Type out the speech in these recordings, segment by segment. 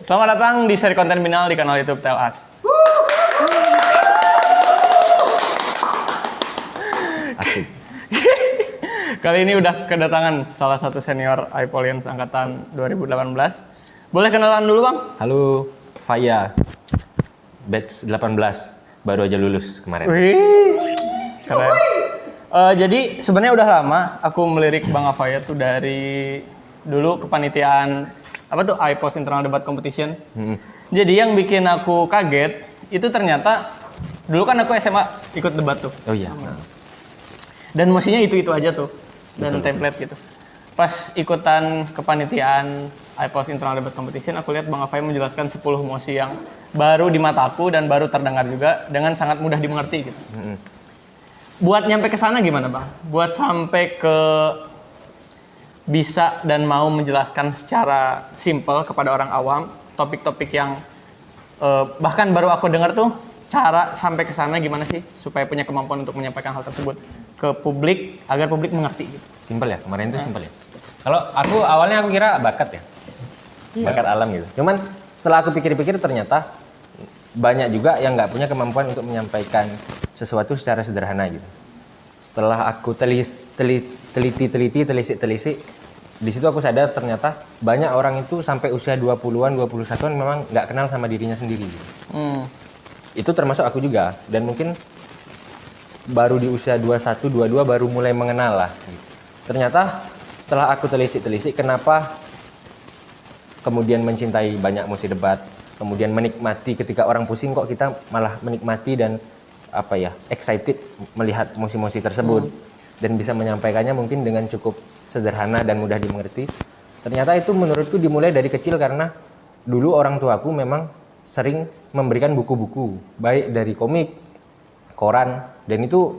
Selamat datang di seri konten Binal di kanal YouTube Tell Us. Asik. Kali ini udah kedatangan salah satu senior iPolians angkatan 2018. Boleh kenalan dulu, Bang? Halo, Faya. Batch 18, baru aja lulus kemarin. Wih, keren. Jadi sebenarnya udah lama aku melirik Bang Afaya tuh dari dulu kepanitiaan apa tuh iPos Internal Debat Competition. Jadi yang bikin aku kaget itu ternyata dulu kan aku SMA ikut debat tuh. Oh iya. Dan mestinya itu aja tuh dan Betul, template gitu. Pas ikutan kepanitiaan iPos Internal Debat Competition, aku lihat Bang Afaya menjelaskan 10 mosi yang baru di mataku dan baru terdengar juga dengan sangat mudah dimengerti gitu. Buat nyampe ke sana gimana, Bang? Buat sampai ke bisa dan mau menjelaskan secara simple kepada orang awam topik-topik yang bahkan baru aku dengar tuh, cara sampai ke sana gimana sih supaya punya kemampuan untuk menyampaikan hal tersebut ke publik agar publik mengerti gitu. Simpel ya, kemarin itu simpel ya. Kalau aku awalnya aku kira bakat ya. Bakat alam gitu. Cuman setelah aku pikir-pikir ternyata banyak juga yang nggak punya kemampuan untuk menyampaikan sesuatu secara sederhana gitu. Setelah aku teliti, telisik, di situ aku sadar ternyata banyak orang itu sampai usia 20-an, 21-an memang nggak kenal sama dirinya sendiri gitu. Itu termasuk aku juga, dan mungkin baru di usia 21, 22 baru mulai mengenal lah gitu. Ternyata setelah aku telisik, kenapa kemudian mencintai banyak mosi debat, kemudian menikmati ketika orang pusing kok kita malah menikmati dan excited melihat mosi-mosi tersebut dan bisa menyampaikannya mungkin dengan cukup sederhana dan mudah dimengerti. Ternyata itu menurutku dimulai dari kecil karena dulu orang tuaku memang sering memberikan buku-buku baik dari komik, koran, dan itu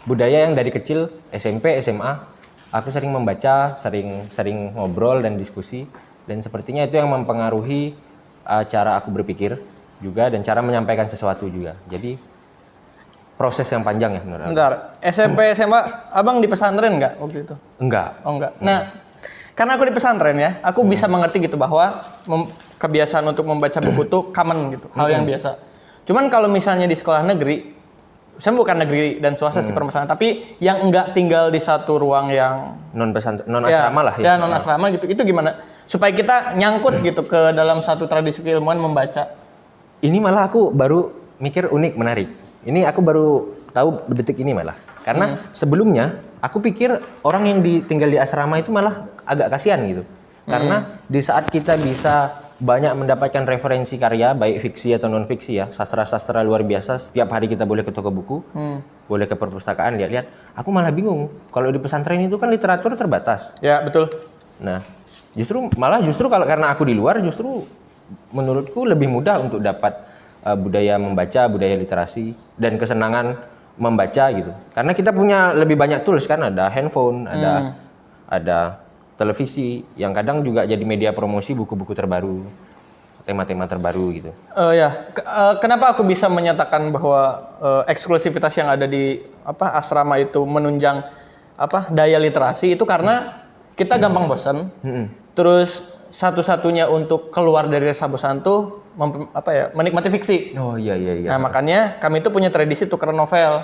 budaya yang dari kecil SMP, SMA aku sering membaca, sering ngobrol dan diskusi, dan sepertinya itu yang mempengaruhi cara aku berpikir juga dan cara menyampaikan sesuatu juga. Jadi proses yang panjang ya menurut aku. Bentar, SMP, SMA, abang di pesantren nggak waktu itu? Enggak. Oh enggak. Nah, karena aku di pesantren ya, aku bisa mengerti gitu bahwa kebiasaan untuk membaca buku tuh common gitu, hal yang biasa. Cuman kalau misalnya di sekolah negeri, saya bukan negeri dan swasta sih permasalahan, tapi yang enggak tinggal di satu ruang yang non asrama lah ya. Ya, non asrama gitu. Itu gimana? Supaya kita nyangkut gitu ke dalam satu tradisi keilmuan membaca. Ini malah aku baru mikir unik, menarik. Ini aku baru tahu detik ini malah. Karena sebelumnya aku pikir orang yang tinggal di asrama itu malah agak kasihan gitu. Karena di saat kita bisa banyak mendapatkan referensi karya, baik fiksi atau non fiksi ya, sastra-sastra luar biasa, setiap hari kita boleh ke toko buku, boleh ke perpustakaan lihat-lihat. Aku malah bingung, kalau di pesantren itu kan literatur terbatas. Ya, betul. Nah, justru kalau karena aku di luar, justru menurutku lebih mudah untuk dapat budaya membaca, budaya literasi, dan kesenangan membaca gitu. Karena kita punya lebih banyak tools kan, ada handphone, ada televisi, yang kadang juga jadi media promosi buku-buku terbaru, tema-tema terbaru gitu. Kenapa aku bisa menyatakan bahwa eksklusivitas yang ada di asrama itu menunjang daya literasi itu karena kita gampang bosan. Terus satu-satunya untuk keluar dari rasa bosan tuh menikmati fiksi. Oh iya. Nah, makanya kami itu punya tradisi tukeran novel.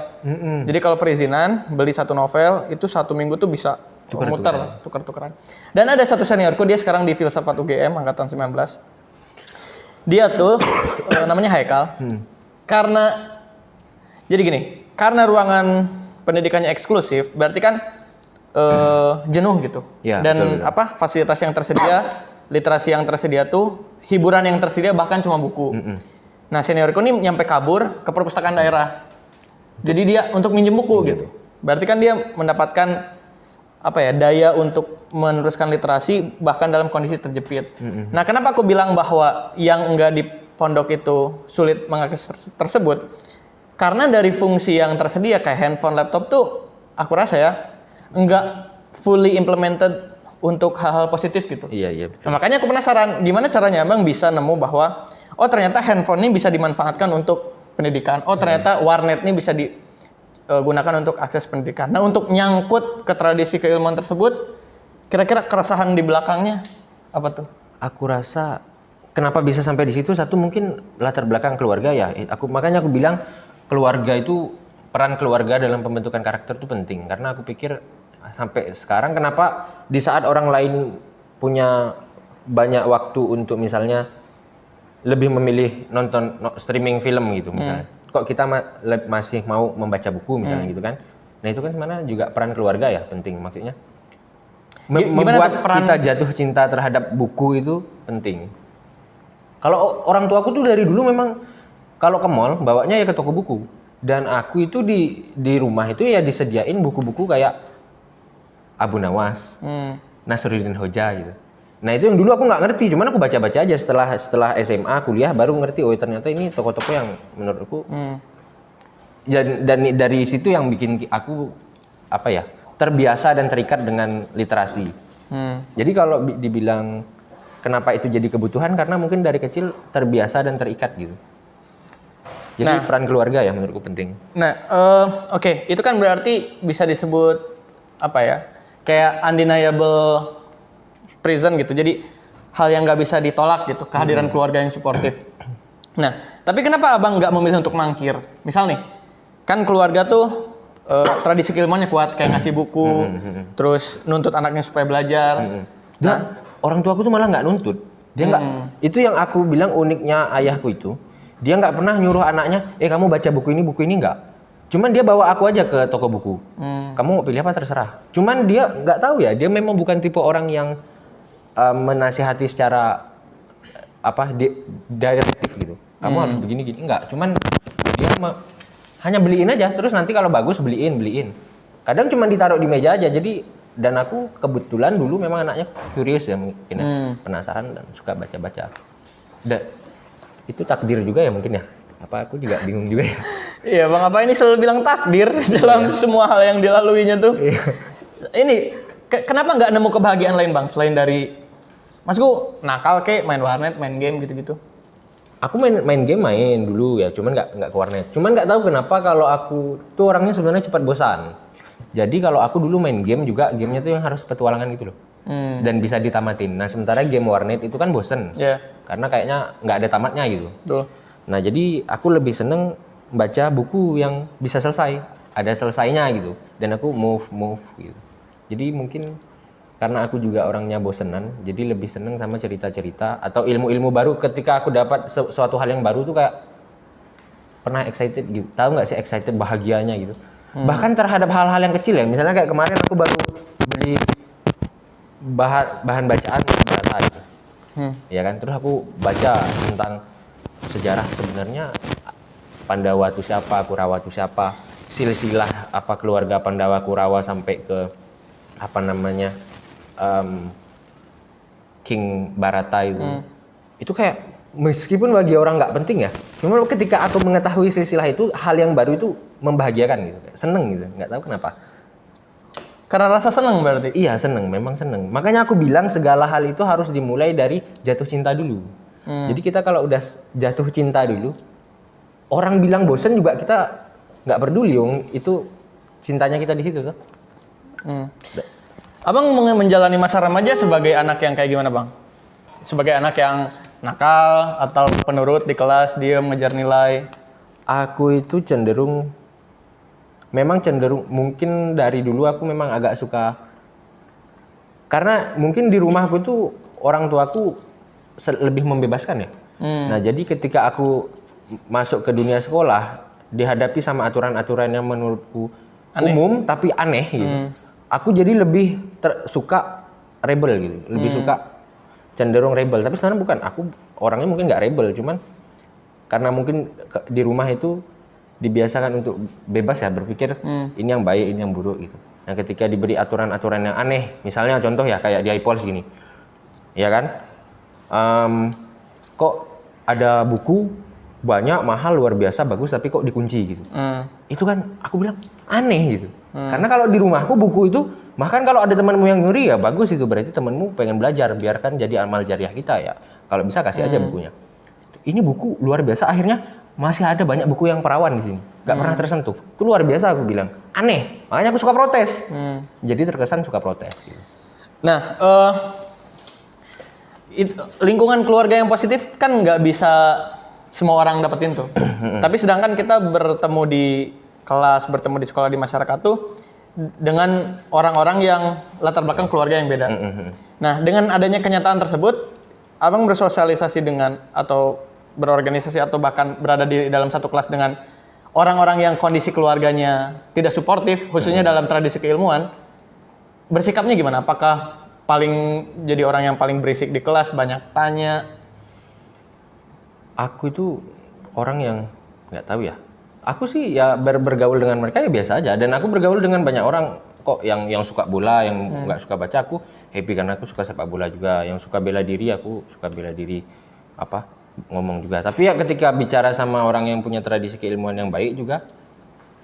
Jadi kalau perizinan beli satu novel itu satu minggu tuh bisa tuker-tukeran. Dan ada satu seniorku, dia sekarang di Filsafat UGM angkatan 19. Dia tuh namanya Haikal. Karena jadi gini, karena ruangan pendidikannya eksklusif, berarti kan jenuh gitu. Ya, dan betul. Fasilitas yang tersedia, literasi yang tersedia tuh, hiburan yang tersedia bahkan cuma buku. Nah, seniorku ini nyampe kabur ke perpustakaan daerah. Jadi dia untuk minjem buku gitu. Berarti kan dia mendapatkan daya untuk meneruskan literasi bahkan dalam kondisi terjepit. Nah, kenapa aku bilang bahwa yang enggak di pondok itu sulit mengakses tersebut? Karena dari fungsi yang tersedia kayak handphone, laptop tuh aku rasa ya enggak fully implemented untuk hal-hal positif gitu. Iya betul. Nah, makanya aku penasaran gimana caranya Abang bisa nemu bahwa ternyata handphone ini bisa dimanfaatkan untuk pendidikan. Ternyata warnet ini bisa digunakan untuk akses pendidikan. Nah, untuk nyangkut ke tradisi keilmuan tersebut, kira-kira keresahan di belakangnya apa tuh? Aku rasa kenapa bisa sampai di situ? Satu mungkin latar belakang keluarga ya. Makanya aku bilang keluarga itu, peran keluarga dalam pembentukan karakter itu penting. Karena aku pikir sampai sekarang kenapa di saat orang lain punya banyak waktu untuk misalnya lebih memilih nonton streaming film gitu misalnya. Kok kita masih mau membaca buku misalnya gitu kan. Nah itu kan sebenarnya juga peran keluarga ya penting maksudnya. Membuat kita jatuh cinta terhadap buku itu penting. Kalau orang tuaku tuh dari dulu memang kalau ke mall bawanya ya ke toko buku. Dan aku itu di rumah itu ya disediain buku-buku kayak Abu Nawas, Nasruddin Hoja gitu. Nah itu yang dulu aku nggak ngerti, cuman aku baca-baca aja setelah SMA kuliah baru ngerti, oh ternyata ini toko-toko yang menurutku. Dan dari situ yang bikin aku terbiasa dan terikat dengan literasi. Jadi kalau dibilang kenapa itu jadi kebutuhan, karena mungkin dari kecil terbiasa dan terikat gitu. Jadi peran keluarga ya menurutku penting. Nah, oke. Itu kan berarti bisa disebut kayak undeniable present gitu. Jadi hal yang nggak bisa ditolak gitu, kehadiran keluarga yang suportif. Nah, tapi kenapa abang nggak memilih untuk mangkir? Misal nih, kan keluarga tuh tradisi keilmuannya kuat, kayak ngasih buku, terus nuntut anaknya supaya belajar. Dan orang tua aku tuh malah nggak nuntut. Dia nggak. Itu yang aku bilang uniknya ayahku itu. Dia nggak pernah nyuruh anaknya, kamu baca buku ini nggak. Cuman dia bawa aku aja ke toko buku. Kamu mau pilih apa terserah. Cuman dia nggak tahu ya, dia memang bukan tipe orang yang menasihati secara direktif gitu. Kamu harus begini gini, enggak. Cuman dia hanya beliin aja, terus nanti kalau bagus beliin. Kadang cuma ditaruh di meja aja. Jadi dan aku kebetulan dulu memang anaknya curious ya mungkin penasaran dan suka baca-baca. Dan itu takdir juga ya mungkin ya. Aku juga bingung juga ya. Iya, Bang Apa ini selalu bilang takdir dalam semua hal yang dilaluinya tuh. Ini kenapa nggak nemu kebahagiaan lain, Bang, selain dari maksudku nakal main warnet, main game gitu-gitu? Aku main game dulu ya, cuman nggak ke warnet. Cuman nggak tahu kenapa kalau aku tuh orangnya sebenarnya cepat bosan. Jadi kalau aku dulu main game juga, gamenya tuh yang harus petualangan gitu loh. Dan bisa ditamatin. Nah sementara game warnet itu kan bosen. Karena kayaknya nggak ada tamatnya gitu. Betul. Nah jadi aku lebih seneng baca buku yang bisa selesai. Ada selesainya gitu. Dan aku move gitu. Jadi mungkin karena aku juga orangnya bosenan, jadi lebih seneng sama cerita-cerita atau ilmu-ilmu baru. Ketika aku dapat suatu hal yang baru tuh kayak pernah excited gitu. Tahu nggak sih excited bahagianya gitu. Bahkan terhadap hal-hal yang kecil ya. Misalnya kayak kemarin aku baru beli bahan bacaan data gitu. Ya kan, terus aku baca tentang sejarah sebenarnya Pandawa itu siapa, Kurawa itu siapa, silsilah keluarga Pandawa Kurawa sampai ke King Barata itu. Itu kayak meskipun bagi orang nggak penting ya, cuma ketika aku mengetahui silsilah itu, hal yang baru itu membahagiakan gitu, seneng gitu, nggak tahu kenapa. Karena rasa seneng berarti? Iya seneng, memang seneng. Makanya aku bilang segala hal itu harus dimulai dari jatuh cinta dulu. Jadi kita kalau udah jatuh cinta dulu, orang bilang bosen juga kita nggak peduli, itu cintanya kita di situ tuh. Abang menjalani masa remaja sebagai anak yang kayak gimana, Bang? Sebagai anak yang nakal atau penurut di kelas, diam, ngejar nilai? Aku itu cenderung mungkin dari dulu aku memang agak suka, karena mungkin di rumahku tuh orang tuaku lebih membebaskan ya. Nah jadi ketika aku masuk ke dunia sekolah dihadapi sama aturan-aturan yang menurutku umum tapi aneh gitu. Aku jadi lebih suka rebel gitu, lebih suka cenderung rebel. Tapi sebenarnya bukan, aku orangnya mungkin nggak rebel, cuman karena mungkin di rumah itu dibiasakan untuk bebas ya, berpikir ini yang baik, ini yang buruk gitu. Nah ketika diberi aturan-aturan yang aneh, misalnya contoh ya kayak di iPols gini, ya kan, kok ada buku banyak, mahal, luar biasa, bagus, tapi kok dikunci gitu. Itu kan aku bilang aneh gitu. Karena kalau di rumahku buku itu, bahkan kalau ada temanmu yang nyuri ya bagus, itu berarti temanmu pengen belajar, biarkan jadi amal jariah kita ya. Kalau bisa kasih aja bukunya. Ini buku luar biasa, akhirnya masih ada banyak buku yang perawan di sini, nggak pernah tersentuh. Itu luar biasa, aku bilang aneh. Makanya aku suka protes. Jadi terkesan suka protes. Gitu. Nah, lingkungan keluarga yang positif kan nggak bisa semua orang dapetin tuh. Tapi sedangkan kita bertemu di kelas, bertemu di sekolah, di masyarakat tuh dengan orang-orang yang latar belakang keluarga yang beda. Nah, dengan adanya kenyataan tersebut, abang bersosialisasi dengan atau berorganisasi atau bahkan berada di dalam satu kelas dengan orang-orang yang kondisi keluarganya tidak suportif, khususnya dalam tradisi keilmuan, bersikapnya gimana? Apakah paling jadi orang yang paling berisik di kelas, banyak tanya? Aku itu orang yang nggak tahu ya. Aku sih ya bergaul dengan mereka ya biasa aja. Dan aku bergaul dengan banyak orang kok yang suka bola, yang nggak suka baca. Aku happy karena aku suka sepak bola juga. Yang suka bela diri, aku suka bela diri ngomong juga. Tapi ya ketika bicara sama orang yang punya tradisi keilmuan yang baik juga,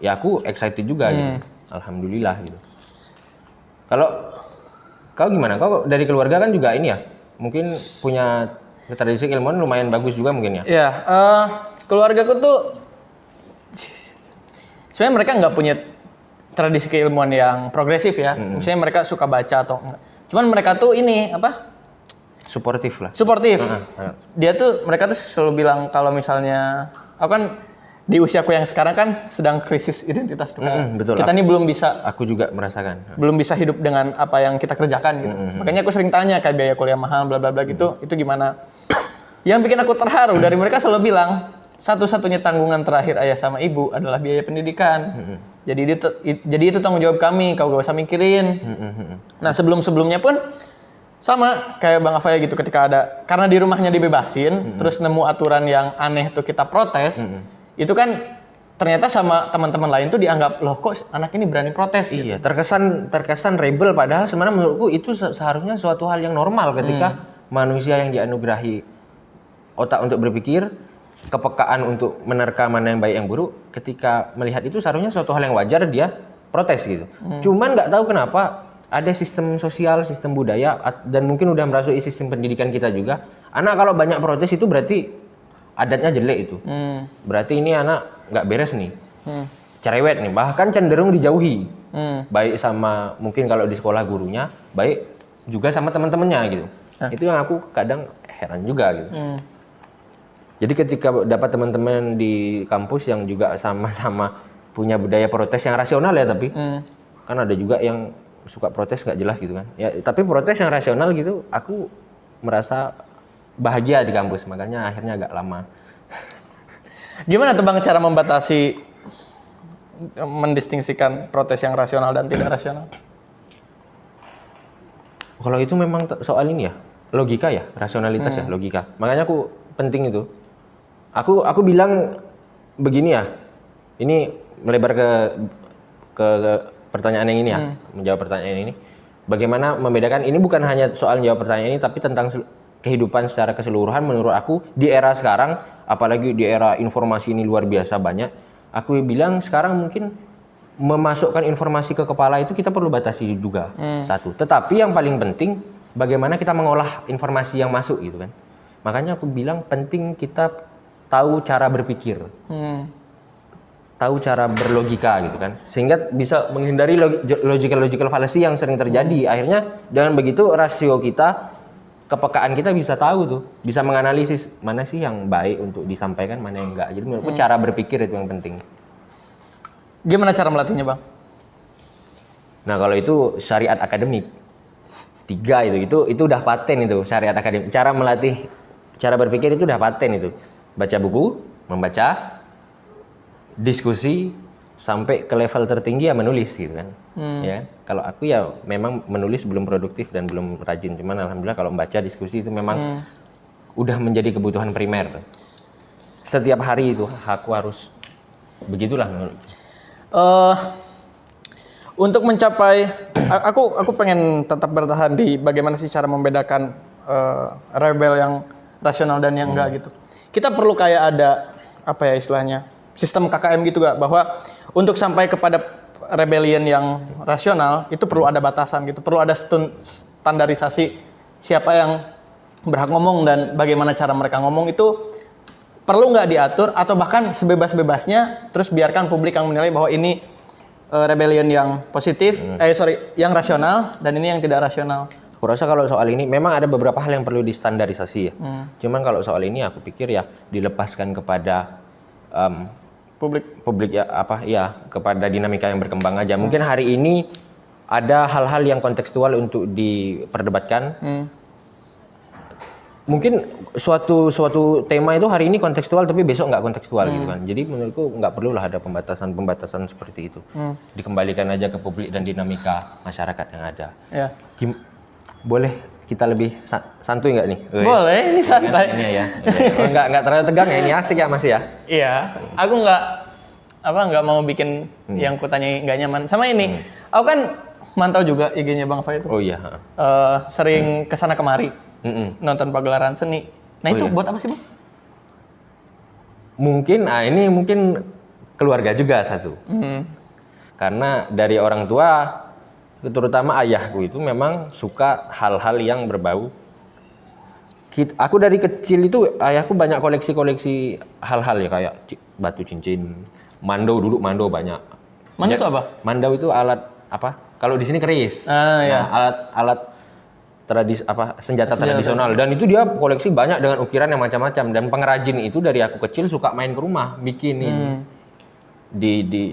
ya aku excited juga gitu. Alhamdulillah gitu. Kalau kau gimana? Kau dari keluarga kan juga ini ya, mungkin punya tradisi keilmuan lumayan bagus juga mungkin ya? Ya, keluargaku tuh sebenarnya mereka nggak punya tradisi keilmuan yang progresif ya. Misalnya mereka suka baca atau enggak. Cuman mereka tuh ini Suportif lah. Suportif. Mereka tuh selalu bilang kalau misalnya aku kan di usiaku yang sekarang kan sedang krisis identitas tuh. Betul. Kita nih belum bisa. Aku juga merasakan. Belum bisa hidup dengan apa yang kita kerjakan gitu. Makanya aku sering tanya kayak biaya kuliah mahal bla bla bla gitu. Itu gimana? Yang bikin aku terharu dari mereka selalu bilang satu-satunya tanggungan terakhir ayah sama ibu adalah biaya pendidikan. Jadi itu tanggung jawab kami, kau gak usah mikirin. Nah sebelum-sebelumnya pun sama kayak Bang Afaya gitu, ketika ada karena di rumahnya dibebasin, terus nemu aturan yang aneh tuh kita protes, itu kan ternyata sama teman-teman lain tuh dianggap loh kok anak ini berani protes. Iya, gitu. terkesan rebel padahal sebenarnya menurutku itu seharusnya suatu hal yang normal ketika manusia yang dianugerahi otak untuk berpikir, kepekaan untuk menerka mana yang baik yang buruk, ketika melihat itu seharusnya suatu hal yang wajar dia protes gitu. Cuman nggak tahu kenapa ada sistem sosial, sistem budaya, dan mungkin udah merasui sistem pendidikan kita juga. Anak kalau banyak protes itu berarti adatnya jelek itu. Berarti ini anak nggak beres nih. Cerewet nih, bahkan cenderung dijauhi. Baik sama mungkin kalau di sekolah gurunya, baik juga sama teman-temannya gitu. Itu yang aku kadang heran juga gitu. Jadi ketika dapat teman-teman di kampus yang juga sama-sama punya budaya protes yang rasional ya, tapi kan ada juga yang suka protes nggak jelas gitu kan. Ya, tapi protes yang rasional gitu, aku merasa bahagia di kampus, makanya akhirnya agak lama. Gimana tuh Bang cara membatasi, mendistingsikan protes yang rasional dan tidak rasional? Kalau itu memang soal ini ya, logika ya, rasionalitas ya, logika. Makanya aku penting itu. Aku bilang begini ya, ini melebar ke pertanyaan yang ini ya, menjawab pertanyaan ini. Bagaimana membedakan, ini bukan hanya soal menjawab pertanyaan ini, tapi tentang kehidupan secara keseluruhan. Menurut aku di era sekarang, apalagi di era informasi ini luar biasa banyak, aku bilang sekarang mungkin memasukkan informasi ke kepala itu kita perlu batasi juga. Satu. Tetapi yang paling penting, bagaimana kita mengolah informasi yang masuk gitu kan. Makanya aku bilang penting kita tahu cara berpikir. Tahu cara berlogika gitu kan, sehingga bisa menghindari logical fallacy yang sering terjadi. Akhirnya dengan begitu rasio kita, kepekaan kita bisa tahu tuh, bisa menganalisis mana sih yang baik untuk disampaikan, mana yang enggak. Jadi menurutku cara berpikir itu yang penting. Gimana cara melatihnya Bang? Nah kalau itu syariat akademik 3 itu udah paten itu syariat akademik. Cara melatih cara berpikir itu udah paten itu. Baca buku, membaca, diskusi, sampai ke level tertinggi ya menulis gitu kan. Ya, kalau aku ya memang menulis belum produktif dan belum rajin, cuman alhamdulillah kalau membaca, diskusi itu memang udah menjadi kebutuhan primer. Setiap hari itu aku harus begitulah menurut. Untuk mencapai aku pengen tetap bertahan di bagaimana sih cara membedakan rebel yang rasional dan yang enggak gitu. Kita perlu kayak ada apa ya istilahnya, sistem KKM gitu gak, bahwa untuk sampai kepada rebellion yang rasional itu perlu ada batasan gitu, perlu ada standarisasi siapa yang berhak ngomong dan bagaimana cara mereka ngomong. Itu perlu nggak diatur atau bahkan sebebas-bebasnya terus biarkan publik yang menilai bahwa ini rebellion yang positif, yang rasional dan ini yang tidak rasional. Aku rasa kalau soal ini memang ada beberapa hal yang perlu distandarisasi ya. Cuman kalau soal ini aku pikir ya dilepaskan kepada publik ya kepada dinamika yang berkembang aja. Mungkin hari ini ada hal-hal yang kontekstual untuk diperdebatkan. Mungkin suatu tema itu hari ini kontekstual tapi besok nggak kontekstual gitu kan. Jadi menurutku nggak perlulah ada pembatasan seperti itu. Dikembalikan aja ke publik dan dinamika masyarakat yang ada. Ya. Boleh kita lebih santuy nggak nih? Boleh, ini santai. Ini ya. Oh, nggak terlalu tegang ya, ini asik ya Mas ya. Iya, aku nggak mau bikin yang kutanya nggak nyaman. Sama ini, aku kan mantau juga IG-nya Bang Fai itu. Oh iya. Sering kesana kemari nonton pagelaran seni. Nah itu buat apa sih Bang? Ini mungkin keluarga juga satu. Karena dari orang tua, terutama ayahku itu memang suka hal-hal yang berbau. Aku dari kecil itu ayahku banyak koleksi hal-hal ya kayak batu cincin, mando banyak. Mando itu apa? Mando itu alat apa? Kalau di sini keris. Ya. Alat senjata tradisional dan itu dia koleksi banyak dengan ukiran yang macam-macam dan pengrajin itu dari aku kecil suka main ke rumah bikinin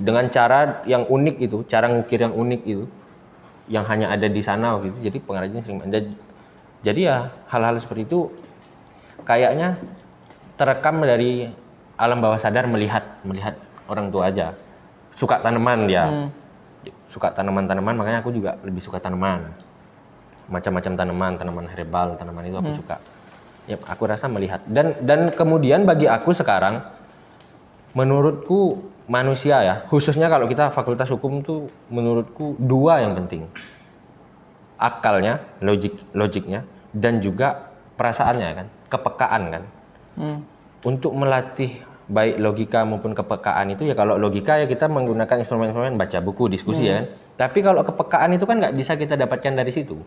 dengan cara yang unik itu, cara ngukir yang unik itu yang hanya ada di sana gitu. Jadi pengrajin sering jadi ya hal-hal seperti itu kayaknya terekam dari alam bawah sadar melihat orang tua aja. Suka tanaman dia. Suka tanaman-tanaman makanya aku juga lebih suka tanaman. Macam-macam tanaman herbal, tanaman itu aku suka. Ya, aku rasa melihat dan kemudian bagi aku sekarang menurutku manusia ya, khususnya kalau kita fakultas hukum tuh menurutku dua yang penting. Akalnya, logiknya dan juga perasaannya kan, kepekaan kan. Untuk melatih baik logika maupun kepekaan itu ya kalau logika ya kita menggunakan instrumen-instrumen baca buku, diskusi ya kan. Tapi kalau kepekaan itu kan nggak bisa kita dapatkan dari situ.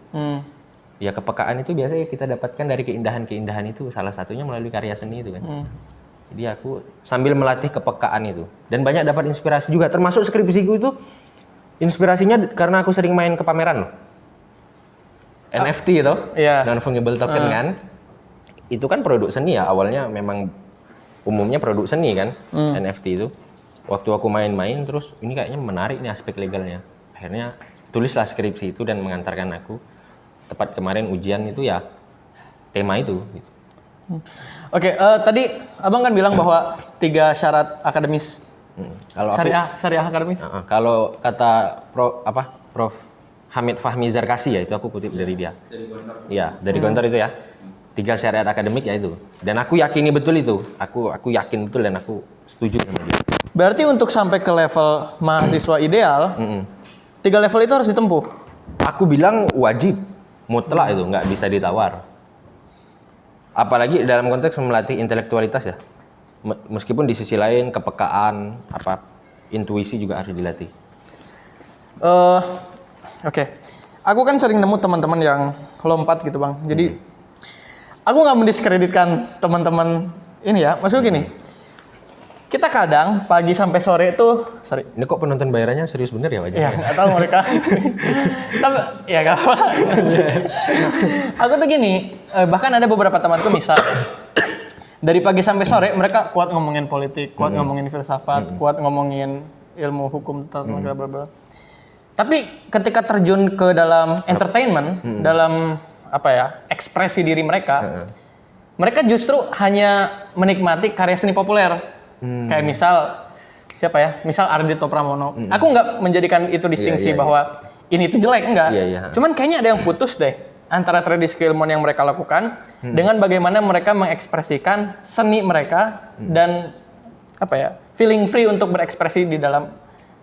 Ya kepekaan itu biasanya kita dapatkan dari keindahan-keindahan itu, salah satunya melalui karya seni itu kan. Jadi aku sambil melatih kepekaan itu dan banyak dapat inspirasi juga, termasuk skripsiku itu inspirasinya karena aku sering main ke pameran loh. NFT itu, non fungible token kan. Itu kan produk seni ya, awalnya memang umumnya produk seni kan, NFT itu. Waktu aku main-main terus ini kayaknya menarik nih aspek legalnya. Akhirnya tulislah skripsi itu dan mengantarkan aku tepat kemarin ujian itu ya tema itu. Oke, tadi Abang kan bilang bahwa 3 syarat akademis. Kalau syariah akademis. Kalau kata Prof Hamid Fahmi Zarkasi ya, itu aku kutip dari dia. Iya, dari Gontor itu ya. 3 syariat akademik ya itu. Dan aku yakini betul itu. Aku yakin betul dan aku setuju sama dia. Berarti untuk sampai ke level mahasiswa ideal, 3 level itu harus ditempuh. Aku bilang wajib, mutlak itu, nggak bisa ditawar. Apalagi dalam konteks melatih intelektualitas ya. Meskipun di sisi lain kepekaan, intuisi juga harus dilatih. Oke. Aku kan sering nemu teman-teman yang lompat gitu Bang. Jadi aku nggak mendiskreditkan teman-teman ini ya. Maksudnya gini, kita kadang pagi sampai sore itu, Ini kok penonton bayarannya serius bener ya wajahnya? Ya nggak tahu mereka. Tapi ya nggak apa. Aku tuh gini, bahkan ada beberapa temanku misal dari pagi sampai sore mereka kuat ngomongin politik, kuat ngomongin filsafat, kuat ngomongin ilmu hukum tata negara bla bla. Tapi ketika terjun ke dalam entertainment, dalam ekspresi diri mereka, mereka justru hanya menikmati karya seni populer. Kayak misal siapa ya? Misal Ardhito Pramono. Aku nggak menjadikan itu distingsi bahwa ini itu jelek, enggak. Cuman kayaknya ada yang putus deh antara tradisi keilmuan yang mereka lakukan dengan bagaimana mereka mengekspresikan seni mereka dan feeling free untuk berekspresi di dalam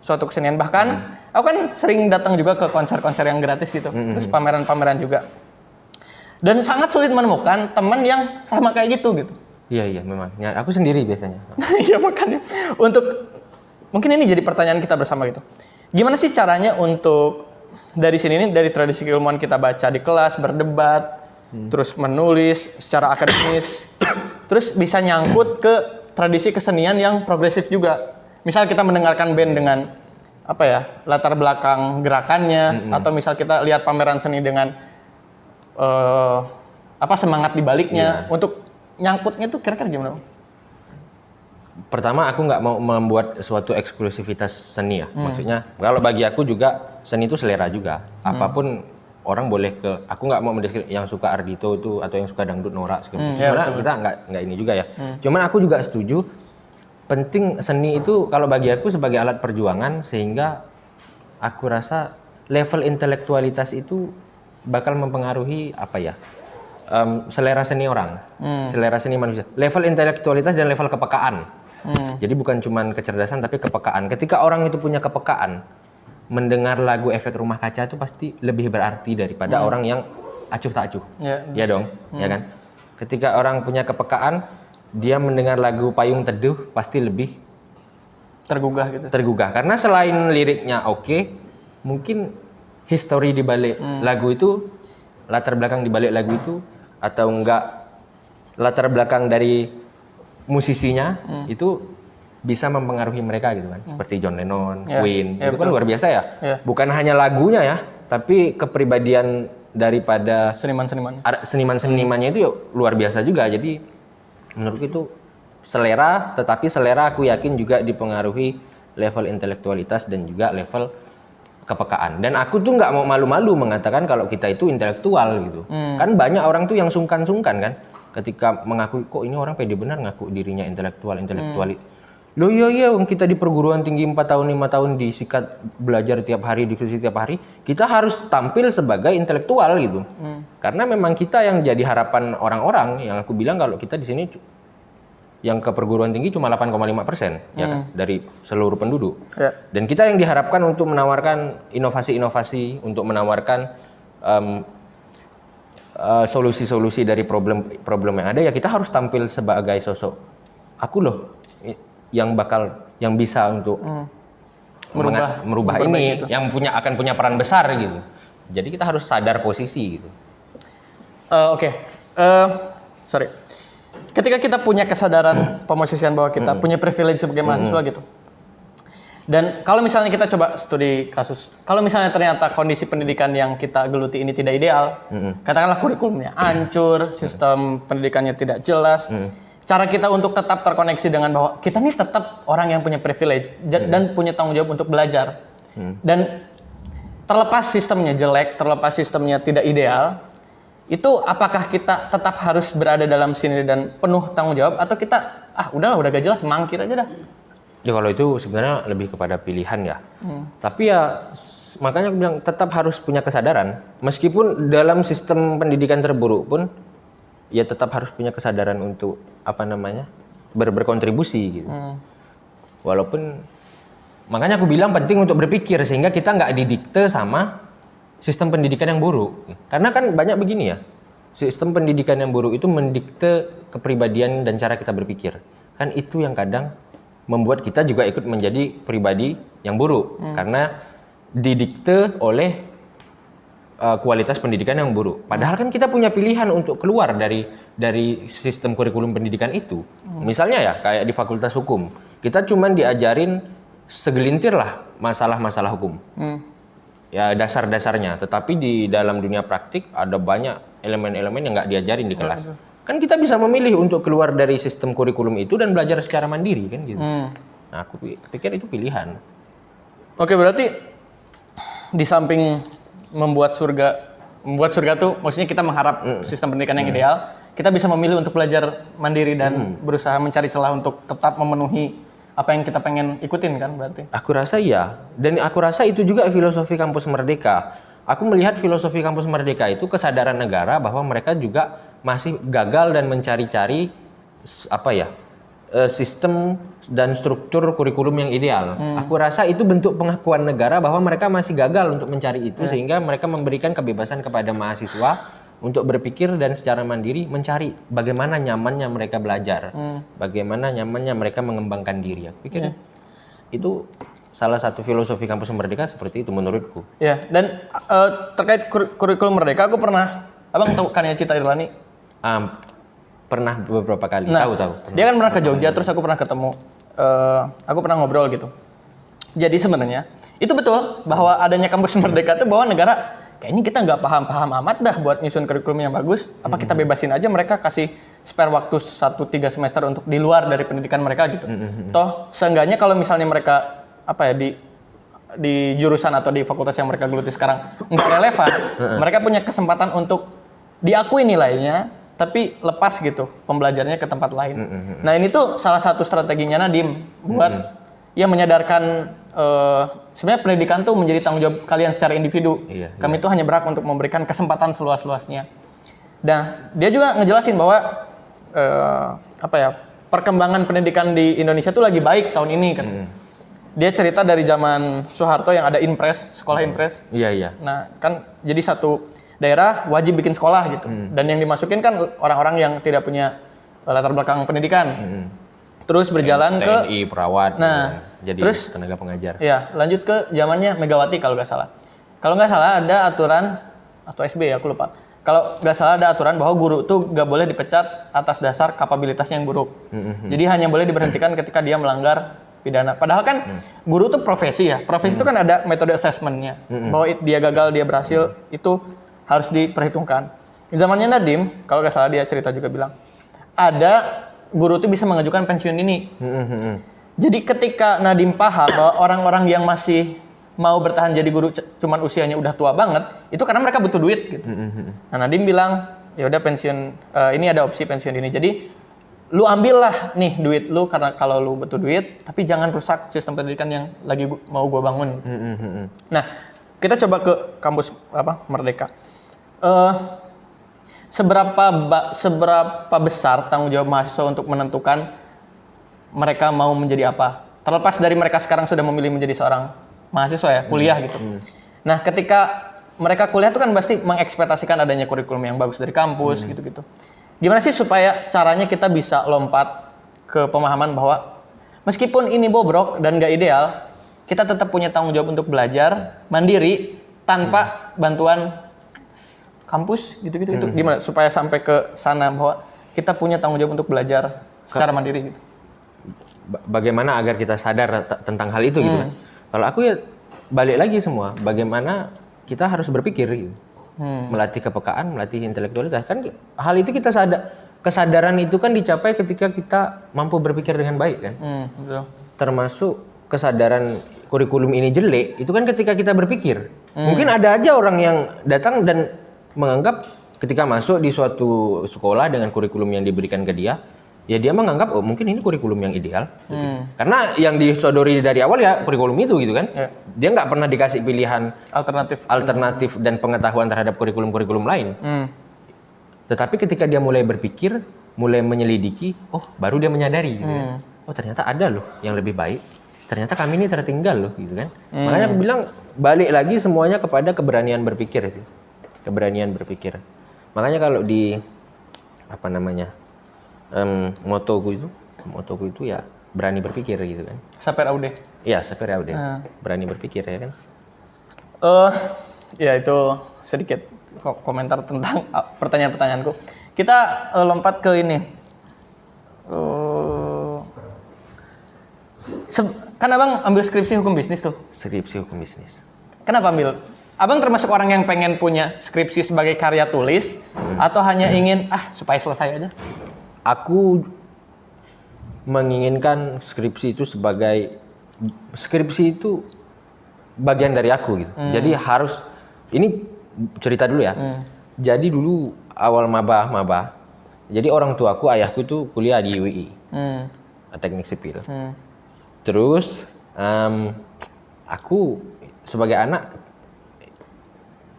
suatu kesenian. Bahkan aku kan sering datang juga ke konser-konser yang gratis gitu, terus pameran-pameran juga. Dan sangat sulit menemukan teman yang sama kayak gitu. Iya memang. Ya, aku sendiri biasanya. Iya makanya. Untuk mungkin ini jadi pertanyaan kita bersama gitu. Gimana sih caranya untuk dari sini nih, dari tradisi keilmuan kita baca di kelas, berdebat, terus menulis secara akademis, terus bisa nyangkut ke tradisi kesenian yang progresif juga. Misal kita mendengarkan band dengan latar belakang gerakannya, atau misal kita lihat pameran seni dengan apa semangat dibaliknya untuk nyangkutnya tuh kira-kira gimana? Pertama, aku nggak mau membuat suatu eksklusivitas seni ya. Maksudnya, kalau bagi aku juga seni itu selera juga. Apapun orang boleh ke. Aku nggak mau mendeskripsikan yang suka Ardhito itu atau yang suka dangdut norak. Sebenarnya kita nggak ini juga ya. Cuman aku juga setuju. Penting seni itu kalau bagi aku sebagai alat perjuangan, sehingga aku rasa level intelektualitas itu bakal mempengaruhi apa ya? Selera seni orang, selera seni manusia. Level intelektualitas dan level kepekaan. Jadi bukan cuma kecerdasan tapi kepekaan. Ketika orang itu punya kepekaan, mendengar lagu Efek Rumah Kaca itu pasti lebih berarti daripada orang yang acuh tak acuh. Ya dong, ya kan? Ketika orang punya kepekaan, dia mendengar lagu Payung Teduh pasti lebih Tergugah gitu. tergugah. Karena selain liriknya oke, mungkin history di balik lagu itu, latar belakang di balik lagu itu, atau enggak latar belakang dari musisinya itu bisa mempengaruhi mereka gitu kan. Seperti John Lennon, Queen, itu kan luar biasa ya. Bukan hanya lagunya ya, tapi kepribadian daripada seniman-senimannya itu ya luar biasa juga. Jadi menurutku itu selera, tetapi selera aku yakin juga dipengaruhi level intelektualitas dan juga level kepekaan. Dan aku tuh nggak mau malu-malu mengatakan kalau kita itu intelektual gitu. Kan banyak orang tuh yang sungkan-sungkan kan ketika mengakui, kok ini orang pede benar ngaku dirinya intelektual. Loh iya kita di perguruan tinggi 4 tahun 5 tahun disikat belajar tiap hari, diskusi tiap hari, kita harus tampil sebagai intelektual gitu. Karena memang kita yang jadi harapan orang-orang, yang aku bilang kalau kita di sini yang ke perguruan tinggi cuma 8,5% ya kan dari seluruh penduduk. Dan kita yang diharapkan untuk menawarkan inovasi-inovasi, untuk menawarkan solusi-solusi dari problem yang ada, ya kita harus tampil sebagai sosok aku loh yang bisa untuk merubah ini gitu. Yang akan punya peran besar gitu. Jadi kita harus sadar posisi gitu. Sorry. Ketika kita punya kesadaran pemosisian bahwa kita punya privilege sebagai mahasiswa gitu. Dan kalau misalnya kita coba studi kasus, kalau misalnya ternyata kondisi pendidikan yang kita geluti ini tidak ideal, katakanlah kurikulumnya hancur, sistem pendidikannya tidak jelas, cara kita untuk tetap terkoneksi dengan bahwa kita ini tetap orang yang punya privilege dan punya tanggung jawab untuk belajar. Dan terlepas sistemnya jelek, terlepas sistemnya tidak ideal, itu apakah kita tetap harus berada dalam sini dan penuh tanggung jawab, atau kita udah gak jelas mangkir aja dah. Ya kalau itu sebenarnya lebih kepada pilihan ya. Tapi ya makanya aku bilang tetap harus punya kesadaran. Meskipun dalam sistem pendidikan terburuk pun ya tetap harus punya kesadaran untuk berkontribusi gitu. Walaupun makanya aku bilang penting untuk berpikir sehingga kita nggak didikte sama sistem pendidikan yang buruk. Karena kan banyak begini ya. Sistem pendidikan yang buruk itu mendikte kepribadian dan cara kita berpikir. Kan itu yang kadang membuat kita juga ikut menjadi pribadi yang buruk karena didikte oleh kualitas pendidikan yang buruk. Padahal kan kita punya pilihan untuk keluar dari sistem kurikulum pendidikan itu. Misalnya ya kayak di Fakultas Hukum, kita cuman diajarin segelintir lah masalah-masalah hukum. Ya dasar-dasarnya, tetapi di dalam dunia praktik ada banyak elemen-elemen yang nggak diajarin di kelas. Kan kita bisa memilih untuk keluar dari sistem kurikulum itu dan belajar secara mandiri kan gitu. Nah, aku pikir itu pilihan. Oke, berarti di samping membuat surga tuh maksudnya kita mengharap sistem pendidikan yang ideal, kita bisa memilih untuk belajar mandiri dan berusaha mencari celah untuk tetap memenuhi apa yang kita pengen ikutin kan berarti. Aku rasa iya. Dan aku rasa itu juga filosofi Kampus Merdeka. Aku melihat filosofi Kampus Merdeka itu kesadaran negara bahwa mereka juga masih gagal dan mencari-cari sistem dan struktur kurikulum yang ideal. Aku rasa itu bentuk pengakuan negara bahwa mereka masih gagal untuk mencari itu sehingga mereka memberikan kebebasan kepada mahasiswa untuk berpikir dan secara mandiri mencari bagaimana nyamannya mereka belajar, bagaimana nyamannya mereka mengembangkan diri. Aku pikir itu salah satu filosofi Kampus Merdeka seperti itu menurutku. Ya, dan terkait kurikulum Merdeka, aku pernah, abang tahu Kania Cita Irlani? Pernah beberapa kali. Nah, tahu. Dia kan pernah ke Jogja, terus aku pernah ketemu, aku pernah ngobrol gitu. Jadi sebenarnya itu betul bahwa adanya Kampus Merdeka itu bahwa negara kayaknya kita nggak paham-paham amat dah buat nyusun kurikulum yang bagus. Apa kita bebasin aja mereka, kasih spare waktu 1-3 semester untuk di luar dari pendidikan mereka gitu. Toh seenggaknya kalau misalnya mereka di jurusan atau di fakultas yang mereka geluti sekarang nggak relevan, mereka punya kesempatan untuk diakui nilainya, tapi lepas gitu pembelajarannya ke tempat lain. Nah ini tuh salah satu strateginya Nadiem buat ya menyadarkan sebenarnya pendidikan tuh menjadi tanggung jawab kalian secara individu. Kami tuh hanya berhak untuk memberikan kesempatan seluas-luasnya. Nah dia juga ngejelasin bahwa perkembangan pendidikan di Indonesia tuh lagi baik tahun ini kan. Dia cerita dari zaman Soeharto yang ada Inpres, sekolah Inpres. Iya. Nah kan jadi satu daerah wajib bikin sekolah gitu. Dan yang dimasukin kan orang-orang yang tidak punya latar belakang pendidikan. Terus berjalan ke TNI, perawat, jadi terus, tenaga pengajar. Iya, lanjut ke zamannya Megawati kalau nggak salah. Kalau nggak salah ada aturan, atau SB ya, aku lupa. Kalau nggak salah ada aturan bahwa guru tuh nggak boleh dipecat atas dasar kapabilitasnya yang buruk. Jadi hanya boleh diberhentikan ketika dia melanggar pidana. Padahal kan guru tuh profesi ya. Profesi itu kan ada metode assessment-nya. Bahwa dia gagal, dia berhasil, itu harus diperhitungkan. Di zamannya Nadiem, kalau nggak salah dia cerita juga bilang, ada guru itu bisa mengajukan pensiun dini. Jadi ketika Nadiem paham bahwa orang-orang yang masih mau bertahan jadi guru cuman usianya udah tua banget, itu karena mereka butuh duit gitu. Nah Nadiem bilang, ya udah pensiun, ini ada opsi pensiun dini. Jadi lu ambillah nih duit lu karena kalau lu butuh duit, tapi jangan rusak sistem pendidikan yang lagi mau gua bangun. Nah kita coba ke kampus Merdeka. Seberapa besar tanggung jawab mahasiswa untuk menentukan mereka mau menjadi apa? Terlepas dari mereka sekarang sudah memilih menjadi seorang mahasiswa ya, kuliah gitu. Nah, ketika mereka kuliah itu kan pasti mengekspektasikan adanya kurikulum yang bagus dari kampus gitu-gitu. Gimana sih supaya caranya kita bisa lompat ke pemahaman bahwa meskipun ini bobrok dan gak ideal, kita tetap punya tanggung jawab untuk belajar mandiri tanpa bantuan kampus gitu-gitu. Itu gimana supaya sampai ke sana bahwa kita punya tanggung jawab untuk belajar secara mandiri gitu. Bagaimana agar kita sadar tentang hal itu gitu kan. Kalau aku ya balik lagi semua, bagaimana kita harus berpikir gitu. Melatih kepekaan, melatih intelektualitas. Kan hal itu kita kesadaran itu kan dicapai ketika kita mampu berpikir dengan baik kan. Betul. Termasuk kesadaran kurikulum ini jelek, itu kan ketika kita berpikir. Mungkin ada aja orang yang datang dan menganggap ketika masuk di suatu sekolah dengan kurikulum yang diberikan ke dia, ya dia menganggap oh mungkin ini kurikulum yang ideal. Karena yang disodori dari awal ya kurikulum itu gitu kan. Dia nggak pernah dikasih pilihan alternatif dan pengetahuan terhadap kurikulum-kurikulum lain. Tetapi ketika dia mulai berpikir, mulai menyelidiki, oh baru dia menyadari gitu kan. Oh ternyata ada loh yang lebih baik. Ternyata kami ini tertinggal loh gitu kan. Makanya aku bilang balik lagi semuanya kepada keberanian berpikir sih. Keberanian berpikir. Makanya kalau di motoku itu ya berani berpikir gitu kan. Saper aude. Iya, saper aude. Berani berpikir ya kan. Ya itu sedikit komentar tentang pertanyaan-pertanyaanku. Kita lompat ke ini. Kan abang ambil skripsi hukum bisnis tuh. Skripsi hukum bisnis. Kenapa ambil? Abang termasuk orang yang pengen punya skripsi sebagai karya tulis atau hanya ingin supaya selesai aja? Aku menginginkan skripsi itu bagian dari aku gitu. Jadi harus ini cerita dulu ya. Jadi dulu awal maba. Jadi orang tuaku, ayahku itu kuliah di UI. Teknik sipil. Terus aku sebagai anak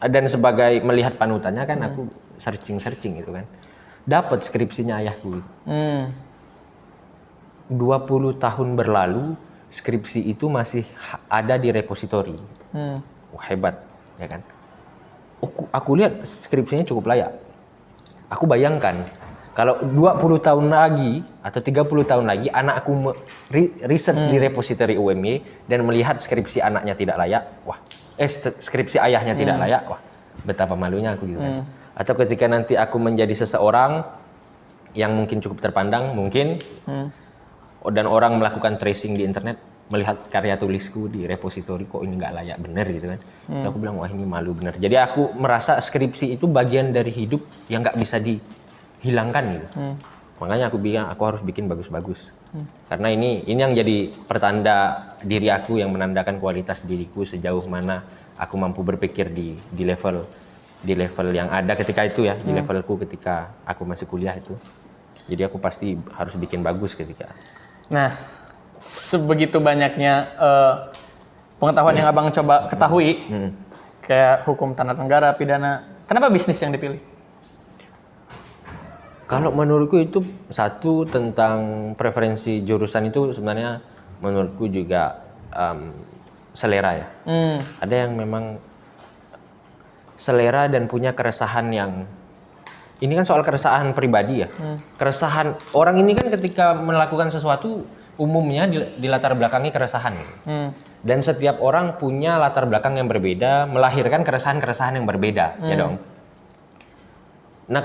dan sebagai melihat panutannya kan aku searching gitu kan. Dapat skripsinya ayahku. 20 tahun berlalu skripsi itu masih ada di repositori. Wah, hebat ya kan. Aku lihat skripsinya cukup layak. Aku bayangkan kalau 20 tahun lagi atau 30 tahun lagi anakku research di repositori UMY dan melihat skripsi anaknya tidak layak, skripsi ayahnya tidak layak, wah betapa malunya aku gitu kan. Atau ketika nanti aku menjadi seseorang yang mungkin cukup terpandang dan orang melakukan tracing di internet, melihat karya tulisku di repositori kok ini nggak layak bener gitu kan. Terus aku bilang wah ini malu bener. Jadi aku merasa skripsi itu bagian dari hidup yang nggak bisa dihilangkan gitu. Makanya aku bilang aku harus bikin bagus-bagus. Karena ini yang jadi pertanda diri aku yang menandakan kualitas diriku sejauh mana aku mampu berpikir di level yang ada ketika itu ya, di levelku ketika aku masih kuliah itu. Jadi aku pasti harus bikin bagus ketika. Nah, sebegitu banyaknya pengetahuan yang abang coba ketahui, kayak hukum tata negara, pidana, kenapa bisnis yang dipilih? Kalau menurutku itu satu tentang preferensi jurusan itu sebenarnya menurutku juga selera ya. Ada yang memang selera dan punya keresahan yang ini kan soal keresahan pribadi ya. Keresahan orang ini kan ketika melakukan sesuatu umumnya di latar belakangi keresahan. Dan setiap orang punya latar belakang yang berbeda, melahirkan keresahan-keresahan yang berbeda, ya dong. Nah,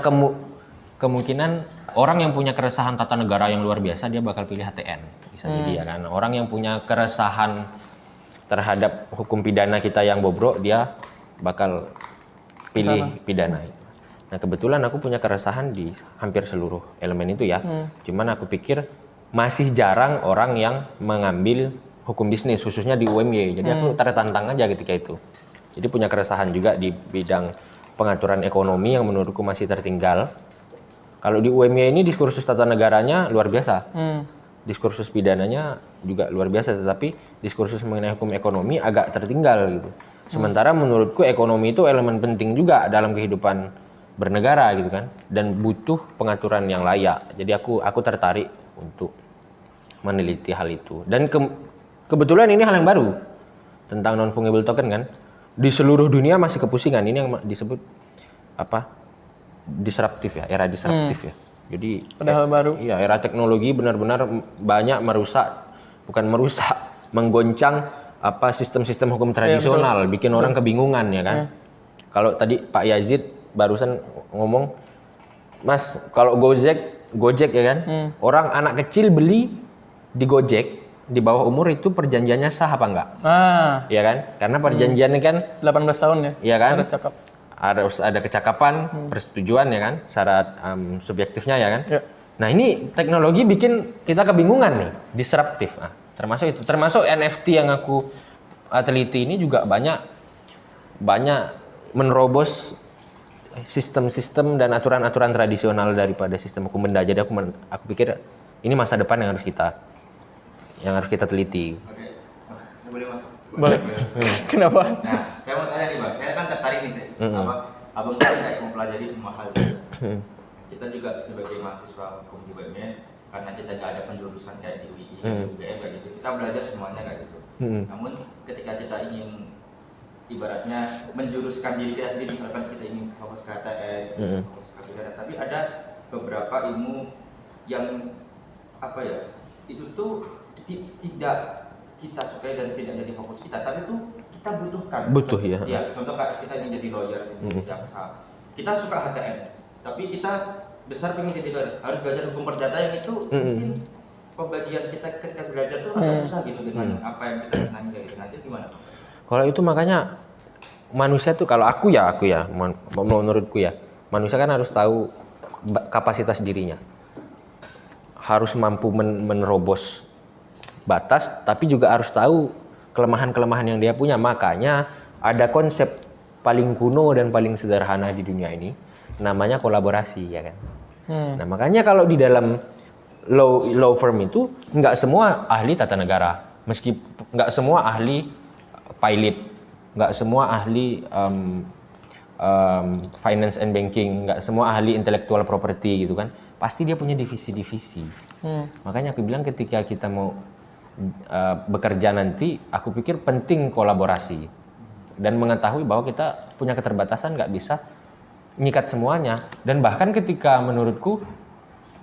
kemungkinan orang yang punya keresahan tata negara yang luar biasa dia bakal pilih HTN, bisa jadi ya kan. Orang yang punya keresahan terhadap hukum pidana kita yang bobrok dia bakal pilih pidana. Nah, kebetulan aku punya keresahan di hampir seluruh elemen itu ya. Cuman aku pikir masih jarang orang yang mengambil hukum bisnis khususnya di UMY. Jadi aku tertantang aja ketika itu. Jadi punya keresahan juga di bidang pengaturan ekonomi yang menurutku masih tertinggal. Kalau di UMY ini diskursus tata negaranya luar biasa. Diskursus pidananya juga luar biasa, tetapi diskursus mengenai hukum ekonomi agak tertinggal gitu. Sementara menurutku ekonomi itu elemen penting juga dalam kehidupan bernegara gitu kan, dan butuh pengaturan yang layak. Jadi aku tertarik untuk meneliti hal itu. Dan kebetulan ini hal yang baru tentang non fungible token kan. Di seluruh dunia masih kepusingan, ini yang disebut apa? Disruptif ya, era disruptif ya. Jadi Padahal baru. Iya, era teknologi benar-benar banyak menggoncang apa sistem-sistem hukum tradisional, bikin orang kebingungan ya kan. Kalau tadi Pak Yazid barusan ngomong, Mas, kalau Gojek ya kan, orang anak kecil beli di Gojek di bawah umur itu perjanjiannya sah apa enggak? Iya kan? Karena perjanjiannya kan 18 tahun ya. Iya kan? Syarat cakep. Harus ada kecakapan, persetujuan ya kan, syarat subjektifnya ya kan. Nah ini teknologi bikin kita kebingungan nih, disruptif. Termasuk itu, termasuk NFT yang aku teliti ini juga banyak menerobos sistem-sistem dan aturan-aturan tradisional daripada sistem hukum benda. Jadi aku pikir ini masa depan yang harus kita teliti. Oke, saya boleh masuk? Boleh. Kenapa? Nah, saya mau tanya nih Bang, saya kan tertarik nih abang kan kayak mempelajari semua hal itu. Kita juga sebagai mahasiswa hukum di UMY, karena kita nggak ada penjurusan kayak di UI, di UGM kayak gitu, kita belajar semuanya kayak gitu. Namun ketika kita ingin ibaratnya menjuruskan diri kita sendiri, misalkan kita ingin fokus ke HTN, fokus ke pidana, tapi ada beberapa ilmu yang apa ya, itu tuh tidak kita sukai dan tidak jadi fokus kita, tapi itu kita butuhkan. Butuh ya. Ya, contoh kayak kita ingin jadi lawyer, jaksa. Kita suka HTN, tapi kita besar pengen jadi lawyer, harus belajar hukum perdata yang itu mungkin pembagian kita ketika belajar tuh agak susah gitu dengan apa yang kita senangi kayak gitu. Nanti gimana? Kalau itu makanya manusia tuh, kalau aku ya menurutku ya, manusia kan harus tahu kapasitas dirinya, harus mampu menerobos batas, tapi juga harus tahu kelemahan-kelemahan yang dia punya. Makanya ada konsep paling kuno dan paling sederhana di dunia ini, namanya kolaborasi ya kan. Nah makanya kalau di dalam law firm itu nggak semua ahli tata negara, nggak semua ahli pilot, nggak semua ahli finance and banking, nggak semua ahli intellectual property gitu kan. Pasti dia punya divisi-divisi. Makanya aku bilang ketika kita mau bekerja nanti, aku pikir penting kolaborasi dan mengetahui bahwa kita punya keterbatasan, nggak bisa nyikat semuanya. Dan bahkan ketika menurutku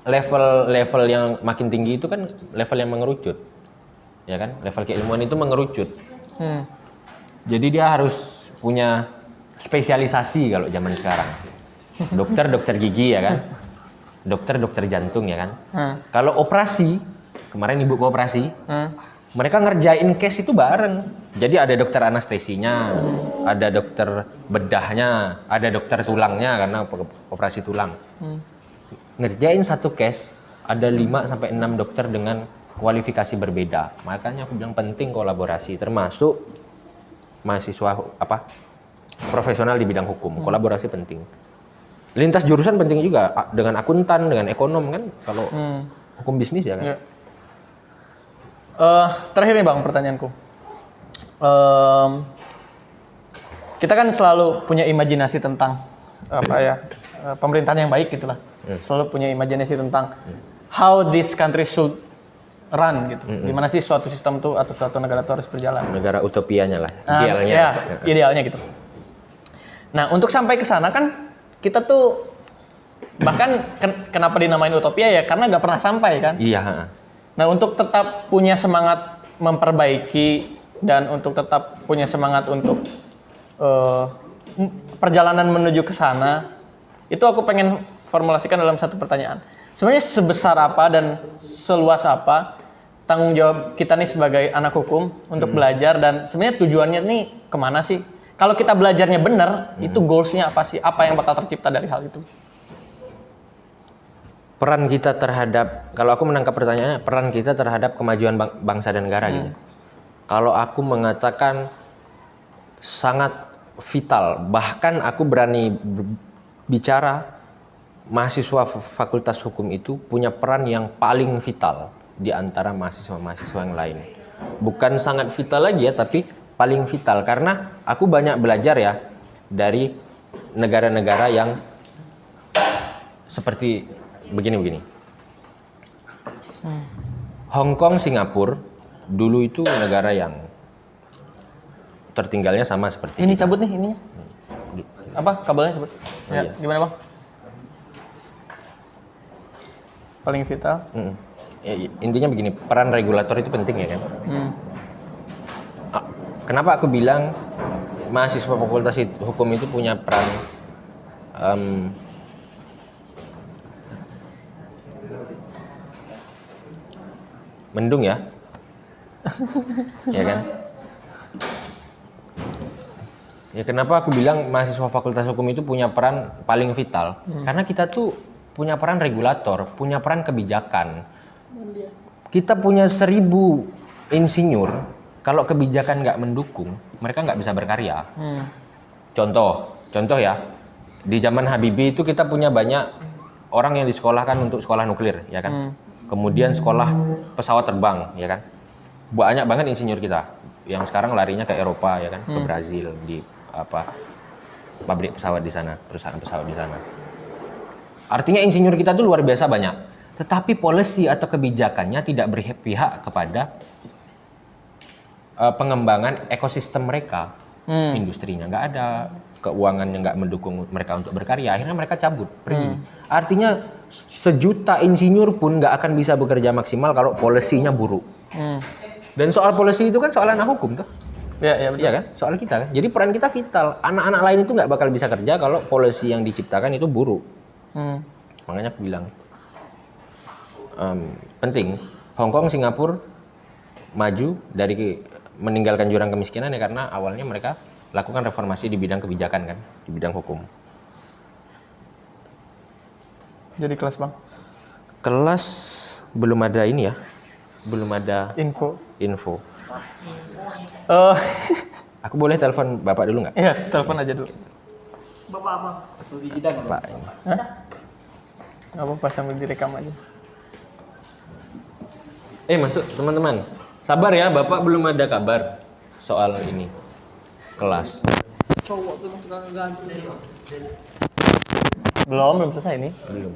level yang makin tinggi itu kan level yang mengerucut, ya kan? Level keilmuan itu mengerucut. Jadi dia harus punya spesialisasi kalau zaman sekarang. Dokter gigi ya kan, dokter jantung ya kan. Kalau operasi, kemarin ibu operasi, mereka ngerjain case itu bareng. Jadi ada dokter anestesinya, ada dokter bedahnya, ada dokter tulangnya karena operasi tulang. Ngerjain satu case ada 5 sampai 6 dokter dengan kualifikasi berbeda. Makanya aku bilang penting kolaborasi, termasuk mahasiswa profesional di bidang hukum. Kolaborasi penting. Lintas jurusan penting juga dengan akuntan, dengan ekonom kan kalau hukum bisnis ya kan. Ya. Terakhir nih Bang pertanyaanku. Kita kan selalu punya imajinasi tentang pemerintahan yang baik gitulah. Selalu punya imajinasi tentang how this country should run gitu. Gimana sih suatu sistem itu atau suatu negara itu harus berjalan. Negara utopianya lah, idealnya. Ya, idealnya gitu. Nah, untuk sampai ke sana kan kita tuh bahkan kenapa dinamain utopia ya karena nggak pernah sampai kan. Iya. Nah, untuk tetap punya semangat memperbaiki dan untuk tetap punya semangat untuk perjalanan menuju ke sana, itu aku pengen formulasikan dalam satu pertanyaan. Sebenarnya sebesar apa dan seluas apa tanggung jawab kita nih sebagai anak hukum untuk belajar dan sebenarnya tujuannya nih kemana sih? Kalau kita belajarnya benar, itu goals-nya apa sih? Apa yang bakal tercipta dari hal itu? Peran kita terhadap, kalau aku menangkap pertanyaannya, peran kita terhadap kemajuan bangsa dan negara gitu. Kalau aku mengatakan sangat vital, bahkan aku berani bicara mahasiswa Fakultas Hukum itu punya peran yang paling vital di antara mahasiswa-mahasiswa yang lain. Bukan sangat vital lagi ya, tapi paling vital karena aku banyak belajar ya dari negara-negara yang seperti begini-begini. Hong Kong, Singapura dulu itu negara yang tertinggalnya sama seperti Ini kita. cabut nih ininya. Apa kabelnya cabut? Ya, iya. gimana Bang? Paling vital. Ya, intinya begini, peran regulator itu penting ya kan. Kenapa aku bilang mahasiswa Fakultas Hukum itu punya peran mendung ya, ya kan? Ya kenapa aku bilang mahasiswa Fakultas Hukum itu punya peran paling vital? Karena kita tuh punya peran regulator, punya peran kebijakan. Kita punya 1000 insinyur. Kalau kebijakan nggak mendukung, mereka nggak bisa berkarya. Contoh ya, di zaman Habibie itu kita punya banyak orang yang disekolahkan untuk sekolah nuklir, ya kan? Kemudian sekolah pesawat terbang, ya kan? Banyak banget insinyur kita yang sekarang larinya ke Eropa, ya kan? Ke Brazil di pabrik pesawat di sana, perusahaan pesawat di sana. Artinya insinyur kita tuh luar biasa banyak. Tetapi policy atau kebijakannya tidak berpihak kepada pengembangan ekosistem mereka, industrinya nggak ada, keuangannya nggak mendukung mereka untuk berkarya, akhirnya mereka cabut, pergi. Artinya 1.000.000 insinyur pun nggak akan bisa bekerja maksimal kalau polisinya buruk. Dan soal polisi itu kan soal anak hukum tuh. Ya, betul. Iya kan, soal kita kan. Jadi peran kita vital. Anak-anak lain itu nggak bakal bisa kerja kalau polisi yang diciptakan itu buruk. Makanya aku bilang penting. Hong Kong, Singapura maju dari meninggalkan jurang kemiskinan ya karena awalnya mereka lakukan reformasi di bidang kebijakan kan, di bidang hukum. Jadi kelas Bang? Kelas belum ada ini ya, belum ada info. Aku boleh telepon Bapak dulu nggak? Iya, telepon aja dulu. Bapak apa? Pak ini. Nggak apa-apa sambil direkam aja. Masuk teman-teman. Sabar ya, Bapak belum ada kabar soal ini kelas. Cowok tuh masuk ke ganti. Belum selesai ini. Belum.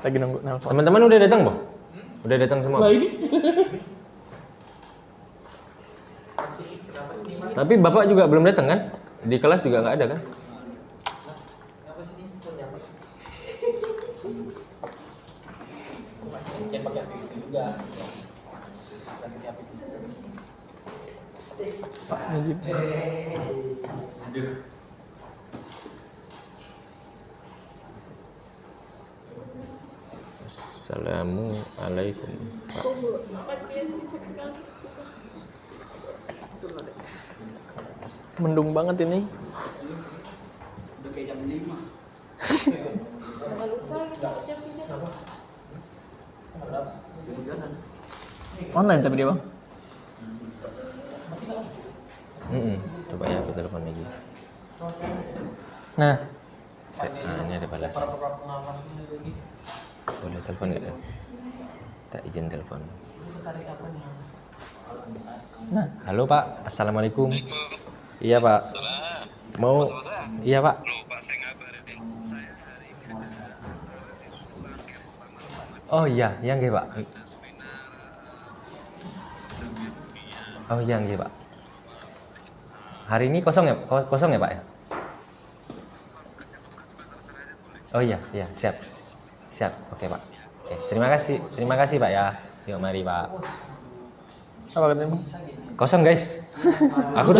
Lagi nunggu nelpon. Teman-teman udah datang, Boh? Udah datang semua? Lah ini. Tapi Bapak juga belum datang kan? Di kelas juga nggak ada kan? Pak Najib. Assalamualaikum. Mendung banget ini. Udah kayak jam 5. Jangan lupa jas hujan. Online tapi dia bang. Coba ya aku telepon lagi. Nah, Ini ada balasan. Boleh telepon nggak ya? Tak izin telepon. nah. Halo Pak, Assalamualaikum. Iya Pak. Mau? Iya Pak. Oh iya, yang nggih Pak. Oh iya nggih Pak. Hari ini kosong ya? Kosong ya Pak ya? Oh iya, iya, siap. Siap. Oke, Pak. Oke, terima kasih Pak ya. Yuk mari Pak. Apa katanya bang? Kosong guys. Aku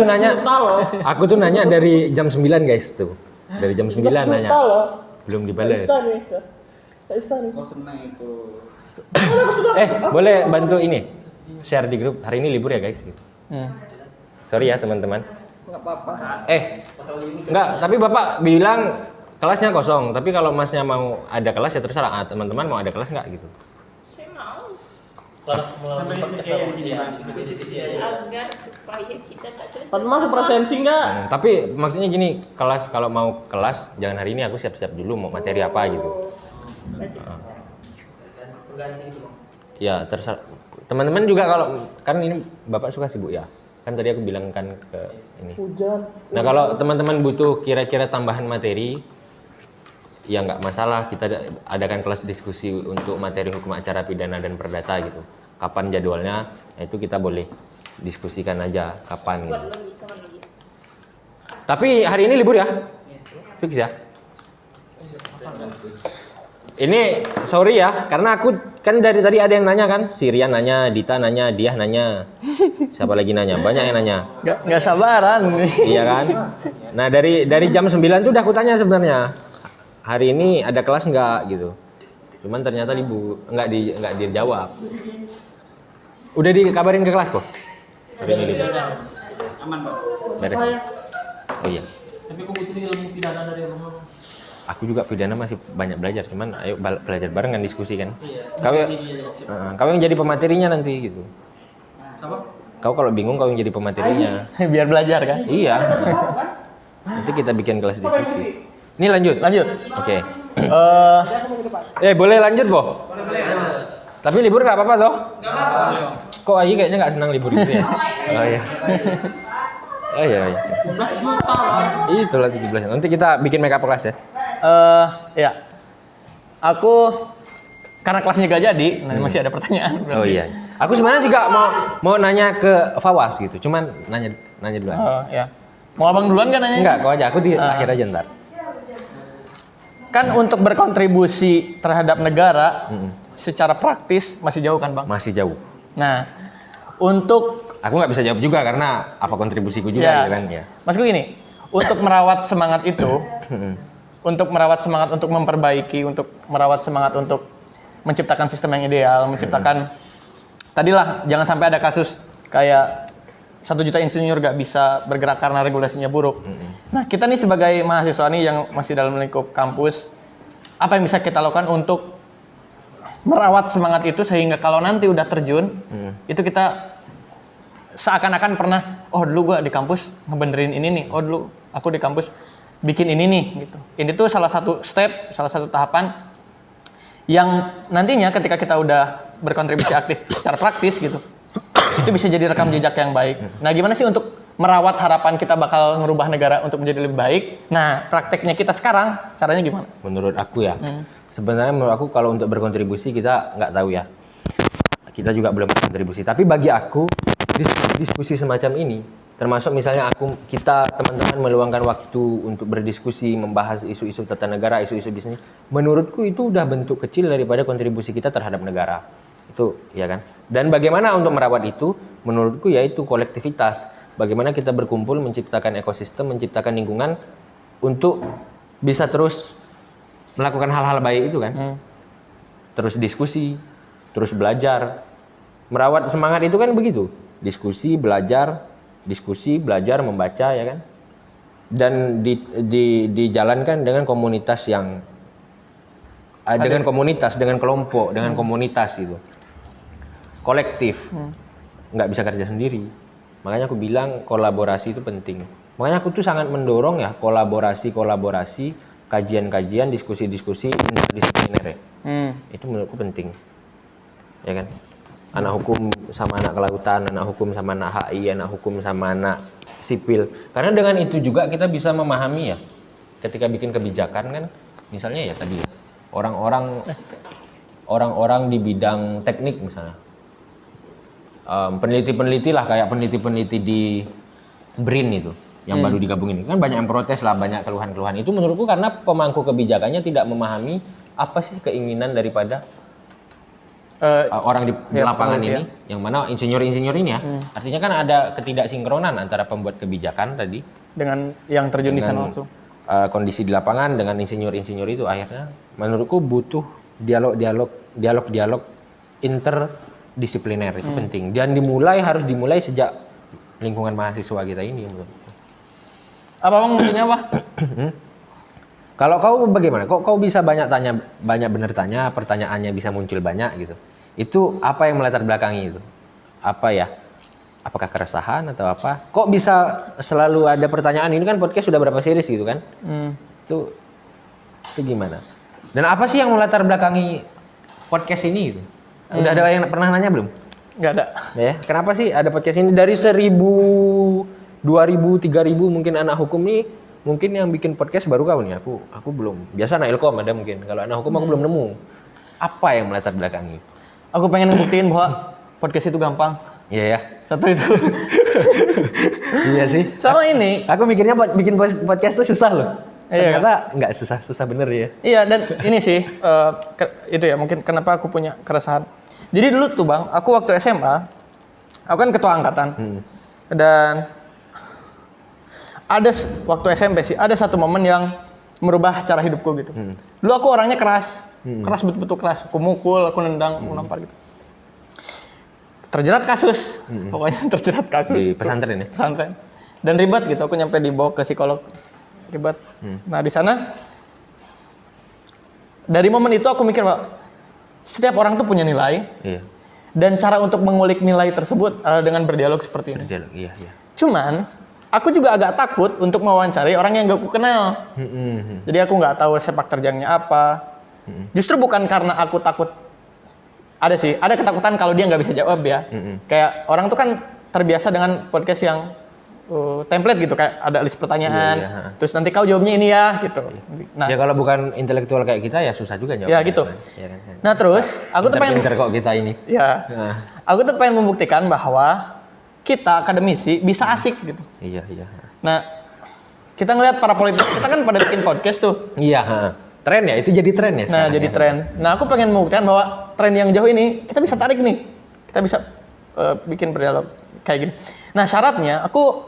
tuh nanya dari jam 9 guys tuh. Dari jam 9 nanya. Belum dibalas. Kau senang itu. Boleh bantu ini? Share di grup. Hari ini libur ya guys gitu. Sorry ya teman-teman. Nggak apa-apa. Enggak, tapi Bapak bilang kelasnya kosong. Tapi kalau Masnya mau ada kelas ya terserah. Teman-teman mau ada kelas nggak gitu? Saya mau. Sampai diskusi aja di sini. Diskusi aja. Agar supaya kita tak selesai. Tapi masuk presensi nggak? Tapi maksudnya gini, kelas kalau mau kelas jangan hari ini, aku siap-siap dulu mau materi apa gitu. Ya terserah. Teman-teman juga kalau kan ini Bapak suka sibuk ya. Kan tadi aku bilang kan ke ini. Hujan. Nah kalau teman-teman butuh kira-kira tambahan materi, ya nggak masalah, kita adakan kelas diskusi untuk materi hukum acara pidana dan perdata gitu. Kapan jadwalnya? Nah, itu kita boleh diskusikan aja kapan gitu. Tapi hari ini libur ya? Fix ya? Ini sorry ya, karena aku kan dari tadi ada yang nanya kan, si Rian nanya, Dita nanya, Diah nanya, siapa lagi nanya, banyak yang nanya. Nggak sabaran. Iya kan? Nah dari jam 9 tuh udah aku tanya sebenarnya, hari ini ada kelas nggak gitu. Cuman ternyata nggak dijawab. Udah dikabarin ke kelas kok. Hari ini libur. Aman, Pak. Beres. Oh iya. Tapi aku butuh ilmu pidana dari abang. Aku juga pidana masih banyak belajar, cuman ayo belajar bareng kan, diskusi kan. Kau yang jadi pematerinya nanti gitu. Siapa? Kau kalau bingung kau yang jadi pematerinya. Biar belajar kan? Iya. Nanti kita bikin kelas diskusi. Ini lanjut. Lanjut. Oke. Eh, Boleh lanjut, Boh? Tapi libur nggak apa-apa toh? Nggak apa-apa. Kok Ayi kayaknya nggak senang libur itu ya? Oh iya. Oh iya. 17 juta lah. Itulah 17. Nanti kita bikin makeup kelas ya. Ya. Aku karena kelasnya gak jadi, masih ada pertanyaan. Oh iya. Aku sebenarnya juga mau nanya ke Fawas gitu. Cuman nanya duluan. Oh, ya. Mau abang duluan kan nanya? Enggak, kau aja. Aku di akhir aja ntar. Kan untuk berkontribusi terhadap negara secara praktis masih jauh kan bang? Masih jauh. Nah, untuk Aku nggak bisa jawab juga karena apa kontribusiku juga gitu kan ya. Maksudku gini, untuk merawat semangat itu, untuk merawat semangat untuk memperbaiki, untuk merawat semangat untuk menciptakan sistem yang ideal, menciptakan tadilah jangan sampai ada kasus kayak 1 juta insinyur gak bisa bergerak karena regulasinya buruk. Nah, kita nih sebagai mahasiswa nih yang masih dalam lingkup kampus, apa yang bisa kita lakukan untuk merawat semangat itu sehingga kalau nanti udah terjun, itu kita seakan-akan pernah, oh dulu gua di kampus ngebenerin ini nih, oh dulu aku di kampus bikin ini nih gitu. Ini tuh salah satu step, salah satu tahapan yang nantinya ketika kita udah berkontribusi aktif secara praktis gitu, itu bisa jadi rekam jejak yang baik. Nah, gimana sih untuk merawat harapan kita bakal ngerubah negara untuk menjadi lebih baik? Nah, prakteknya kita sekarang caranya gimana? Menurut aku ya, sebenarnya menurut aku kalau untuk berkontribusi kita nggak tahu ya. Kita juga belum berkontribusi. Tapi bagi aku diskusi semacam ini, termasuk misalnya kita teman-teman meluangkan waktu untuk berdiskusi, membahas isu-isu tata negara, isu-isu bisnis, menurutku itu udah bentuk kecil daripada kontribusi kita terhadap negara. Itu ya kan. Dan bagaimana untuk merawat itu? Menurutku yaitu kolektivitas. Bagaimana kita berkumpul menciptakan ekosistem, menciptakan lingkungan untuk bisa terus melakukan hal-hal baik itu kan. Terus diskusi, terus belajar. Merawat semangat itu kan begitu. Diskusi, belajar, membaca ya kan. dan dijalankan dengan komunitas yang dengan komunitas, dengan kelompok, dengan komunitas itu kolektif, nggak bisa kerja sendiri. Makanya aku bilang kolaborasi itu penting. Makanya aku tuh sangat mendorong ya kolaborasi, kajian-kajian, diskusi-diskusi interdisipliner ya. Itu menurutku penting, ya kan? Anak hukum sama anak kelautan, anak hukum sama anak HI, anak hukum sama anak sipil. Karena dengan itu juga kita bisa memahami ya, ketika bikin kebijakan kan, misalnya ya tadi ya, orang-orang di bidang teknik misalnya, peneliti-peneliti lah kayak peneliti-peneliti di BRIN itu yang baru digabungin ini kan banyak yang protes lah, banyak keluhan-keluhan itu menurutku karena pemangku kebijakannya tidak memahami apa sih keinginan daripada orang di lapangan ini, yang mana insinyur-insinyur ini ya, artinya kan ada ketidaksinkronan antara pembuat kebijakan tadi dengan yang terjun di sana langsung. Kondisi di lapangan dengan insinyur-insinyur itu akhirnya menurutku butuh dialog interdisipliner itu penting dan harus dimulai sejak lingkungan mahasiswa kita ini menurutku. Apa bang mungkinnya apa? Kalau kau bagaimana? Kau bisa banyak benar tanya, pertanyaannya bisa muncul banyak gitu. Itu apa yang melatar belakangi itu? Apa ya? Apakah keresahan atau apa? Kok bisa selalu ada pertanyaan? Ini kan podcast sudah berapa series gitu kan? Itu gimana? Dan apa sih yang melatar belakangi podcast ini gitu? Udah ada yang pernah nanya belum? Nggak ada. Ya, kenapa sih ada podcast ini dari 1000, 2000, 3000 mungkin anak hukum nih mungkin yang bikin podcast baru kau nih, aku belum. Biasa anak ilkom ada mungkin. Kalau anak hukum aku belum nemu. Apa yang melatar belakangi? Aku pengen ngebuktiin bahwa podcast itu gampang. Iya ya. Satu itu. Iya sih. Soalnya ini. Aku mikirnya bikin podcast itu susah loh. Iya. Ternyata nggak susah bener ya. Iya dan ini sih itu ya mungkin kenapa aku punya keresahan. Jadi dulu tuh bang, aku waktu SMA, aku kan ketua angkatan dan ada waktu SMP sih ada satu momen yang merubah cara hidupku gitu. Dulu aku orangnya keras betul-betul keras. Aku mukul, aku nendang, aku nampar gitu. Terjerat kasus, pokoknya terjerat kasus. Di pesantren ya? Pesantren. Dan ribet gitu, aku nyampe dibawa ke psikolog. Ribet. Nah di sana, dari momen itu aku mikir bahwa setiap orang tuh punya nilai. Iya. Dan cara untuk mengulik nilai tersebut adalah dengan berdialog seperti ini. Berdialog, iya. Cuman, aku juga agak takut untuk mewawancari orang yang gak aku kenal. Jadi aku nggak tahu sepak terjangnya apa. Justru bukan karena aku takut. Ada ketakutan kalau dia nggak bisa jawab ya. Kayak orang tuh kan terbiasa dengan podcast yang template gitu, kayak ada list pertanyaan. Iya. Terus nanti kau jawabnya ini ya gitu. Nah, Ya kalau bukan intelektual kayak kita ya susah juga jawab. ya gitu. Ya, kan? Nah terus aku tuh pengen Pinter kok kita ini. ya, Nah. aku tuh pengen membuktikan bahwa kita akademisi bisa asik gitu. Iya. Nah, kita ngelihat para politikus kita kan pada bikin podcast tuh. Iya. Tren ya, itu jadi tren ya. Nah, sekarang jadi ya. tren. Nah, aku pengen membuktikan bahwa tren yang jauh ini kita bisa tarik nih. Kita bisa bikin berdialog kayak gini. Nah, syaratnya aku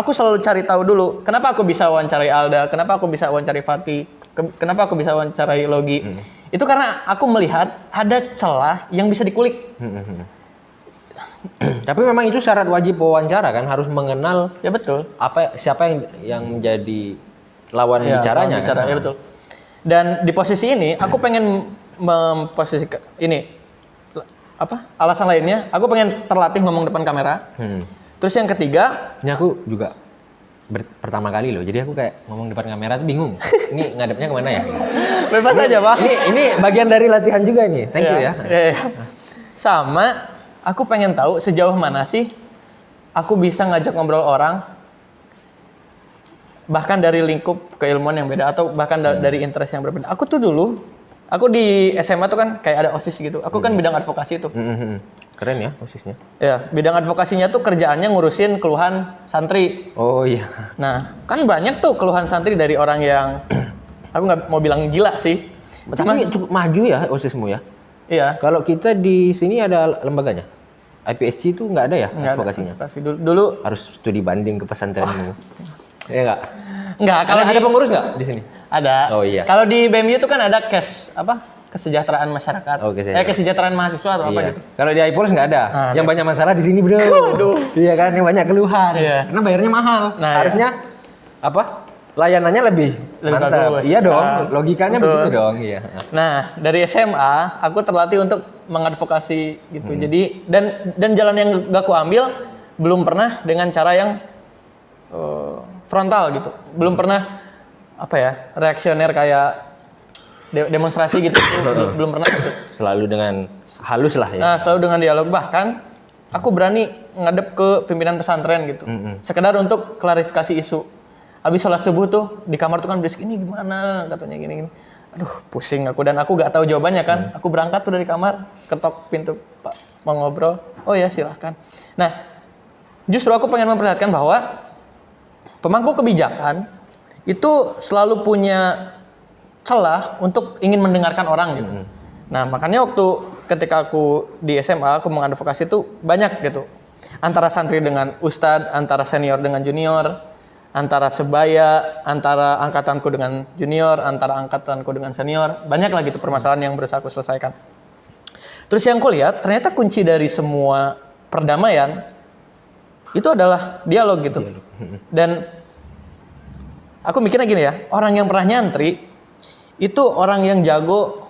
selalu cari tahu dulu kenapa aku bisa wawancari Alda, kenapa aku bisa wawancari Fatih, kenapa aku bisa wawancarai Logi. Itu karena aku melihat ada celah yang bisa dikulik. Tapi memang itu syarat wajib wawancara kan, harus mengenal Ya betul. siapa yang menjadi lawan bicaranya. lawan bicara, kan? ya betul. Dan di posisi ini aku pengen memposisikan ini alasan lainnya aku pengen terlatih ngomong depan kamera. Terus yang ketiga, Ini aku juga pertama kali loh, jadi aku kayak ngomong depan kamera tuh bingung. Ini ngadepnya kemana ya? bebas aja Pak. Ini bagian dari latihan juga nih. Thank you ya. Iya. Sama aku pengen tahu sejauh mana sih aku bisa ngajak ngobrol orang bahkan dari lingkup keilmuan yang beda atau bahkan dari interest yang berbeda. Aku tuh dulu di SMA tuh kan kayak ada OSIS gitu. Aku kan bidang advokasi tuh. Keren ya posisinya. Ya, bidang advokasinya tuh kerjaannya ngurusin keluhan santri. Oh iya. Nah, kan banyak tuh keluhan santri dari orang yang aku nggak mau bilang gila sih. Tapi cukup maju ya OSISmu ya. Iya. Kalau kita di sini ada lembaganya. IPSC itu nggak ada ya Nggak ada advokasinya. advokasi. Dulu Harus studi banding ke pesantrenmu. Iya nggak? nggak. Kalau Ada pengurus nggak di sini? ada. Oh, iya. Kalau di BMU tuh kan ada kesejahteraan masyarakat. Oh, kesejahteraan. Kesejahteraan mahasiswa atau apa Iya. gitu. Kalau di IPOLS nggak ada. Yang banyak masalah di sini bro. Iya kan, yang banyak keluhan. Iya. Karena bayarnya mahal. Nah, harusnya apa? layanannya lebih mantap. bagus. Iya dong, Nah, logikanya betul. begitu dong. Iya. Nah, dari SMA aku terlatih untuk mengadvokasi gitu. Jadi dan jalan yang gak aku ambil belum pernah dengan cara yang frontal gitu. Belum pernah apa ya, reaksioner kayak demonstrasi gitu. belum pernah gitu. Selalu dengan halus lah ya. Nah, selalu dengan dialog, bahkan aku berani ngadep ke pimpinan pesantren gitu. Sekedar untuk klarifikasi isu. Habis sholat subuh tuh di kamar tuh kan berisik, ini gimana katanya gini. Aduh, pusing aku dan aku gak tahu jawabannya kan. Aku berangkat tuh dari kamar, ketok pintu, Pak, mau ngobrol. Oh ya, silahkan. Nah, justru aku pengen memperlihatkan bahwa pemangku kebijakan itu selalu punya celah untuk ingin mendengarkan orang gitu. Nah, makanya waktu ketika aku di SMA, aku mengadvokasi itu banyak gitu. Antara santri dengan ustadz, antara senior dengan junior, antara sebaya, antara angkatanku dengan junior, antara angkatanku dengan senior. Banyak lah gitu permasalahan yang berusaha aku selesaikan. Terus yang aku lihat, ternyata kunci dari semua perdamaian itu adalah dialog gitu. Dan aku mikirnya gini ya, orang yang pernah nyantri itu orang yang jago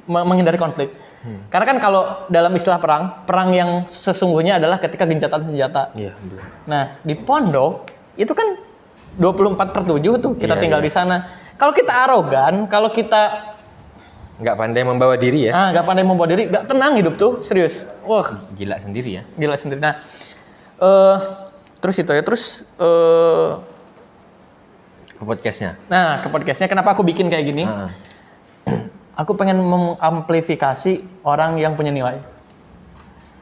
menghindari konflik. Karena kan kalau dalam istilah perang yang sesungguhnya adalah ketika gencatan senjata. Iya, betul. Nah, di pondok itu kan 24/7 tuh kita tinggal di sana. Kalau kita arogan, kalau kita Nggak pandai membawa diri ya. nggak pandai membawa diri, nggak tenang hidup tuh, serius. Wah, Gila sendiri ya. gila sendiri. Nah, terus itu ya, Ke podcastnya. nah, ke podcastnya kenapa aku bikin kayak gini? Aku pengen mengamplifikasi orang yang punya nilai.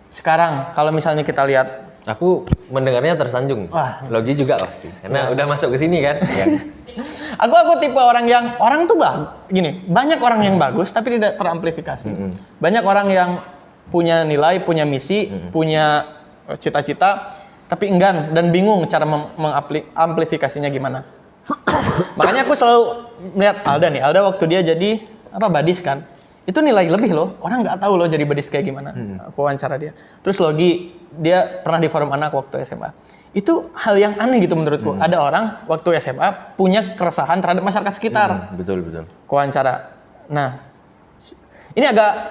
Sekarang kalau misalnya kita lihat, Aku mendengarnya tersanjung. Wah. Logi juga pasti. Karena udah masuk ke sini kan. Ya. aku tipe orang tuh gini, banyak orang yang bagus tapi tidak teramplifikasi. Banyak orang yang punya nilai, punya misi, punya cita-cita, tapi enggan dan bingung cara mengamplifikasinya gimana. Makanya aku selalu melihat Alda nih. Alda waktu dia jadi badis kan, itu nilai lebih loh. Orang nggak tahu loh jadi badis kayak gimana. Aku wawancara dia. Terus Logi, dia pernah di forum anak waktu SMA. Itu hal yang aneh gitu menurutku. Ada orang waktu SMA punya keresahan terhadap masyarakat sekitar. Betul. Aku wawancara. Nah, ini agak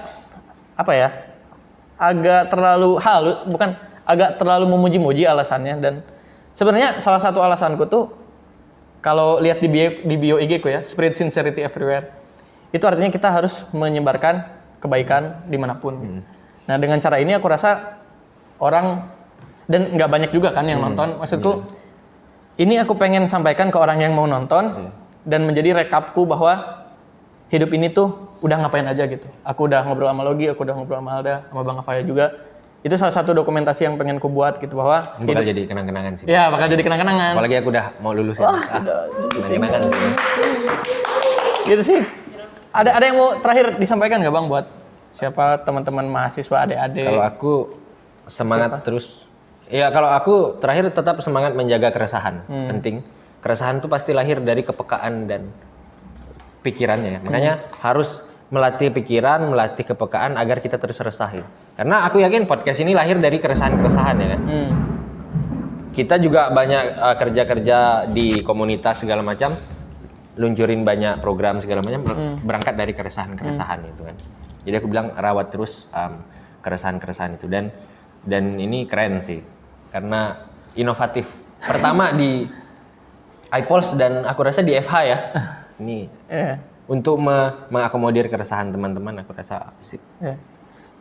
agak terlalu agak terlalu memuji-muji alasannya. Dan sebenarnya salah satu alasanku tuh, kalau lihat di bio IG ku ya, spread sincerity everywhere. Itu artinya kita harus menyebarkan kebaikan dimanapun. Nah, dengan cara ini aku rasa orang, dan nggak banyak juga kan yang nonton. Maksudku, ini aku pengen sampaikan ke orang yang mau nonton dan menjadi rekapku bahwa hidup ini tuh udah ngapain aja gitu. Aku udah ngobrol sama Logi, aku udah ngobrol sama Alda, sama Bang Afaya juga. Itu salah satu dokumentasi yang pengen ku buat gitu, bahwa Bakal jadi kenang-kenangan sih. ya bakal jadi kenang-kenangan. Apalagi aku udah mau lulus ya. Kenang-kenangan. Gitu sih. Ada yang mau terakhir disampaikan nggak Bang buat siapa teman-teman mahasiswa, adik-adik? Kalau aku semangat terus. Ya kalau aku terakhir tetap semangat menjaga keresahan. Penting. Keresahan itu pasti lahir dari kepekaan dan pikirannya. Makanya harus melatih pikiran, melatih kepekaan agar kita terus resahin. Karena aku yakin podcast ini lahir dari keresahan-keresahan ya kan. Kita juga banyak kerja-kerja di komunitas segala macam, luncurin banyak program segala macam, berangkat dari keresahan-keresahan itu kan. Jadi aku bilang rawat terus keresahan-keresahan itu, dan ini keren sih karena inovatif. Pertama di iPulse dan aku rasa di FH ya. Ini untuk mengakomodir keresahan teman-teman, aku rasa asik. Ya.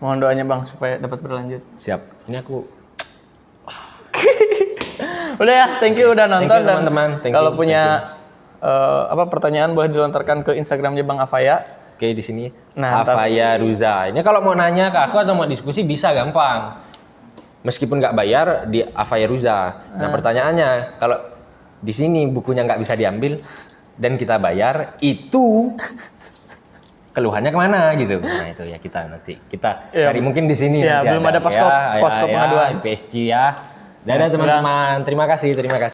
Mohon doanya Bang supaya dapat berlanjut. Siap. Ini aku Udah ya, thank you udah nonton. you, teman-teman. Dan Thank you, kalau punya pertanyaan boleh dilontarkan ke Instagramnya Bang Afaya. Oke, di sini Nah, Afaya Ruza. Ini kalau mau nanya ke aku atau mau diskusi bisa gampang. Meskipun nggak bayar di Afaya Ruza. Nah, pertanyaannya kalau di sini bukunya nggak bisa diambil dan kita bayar, itu keluhannya kemana gitu. Nah, itu ya kita nanti cari mungkin di sini. Ya, nanti belum ada posko pengaduan. PSG ya. Dadah teman-teman. Terima kasih.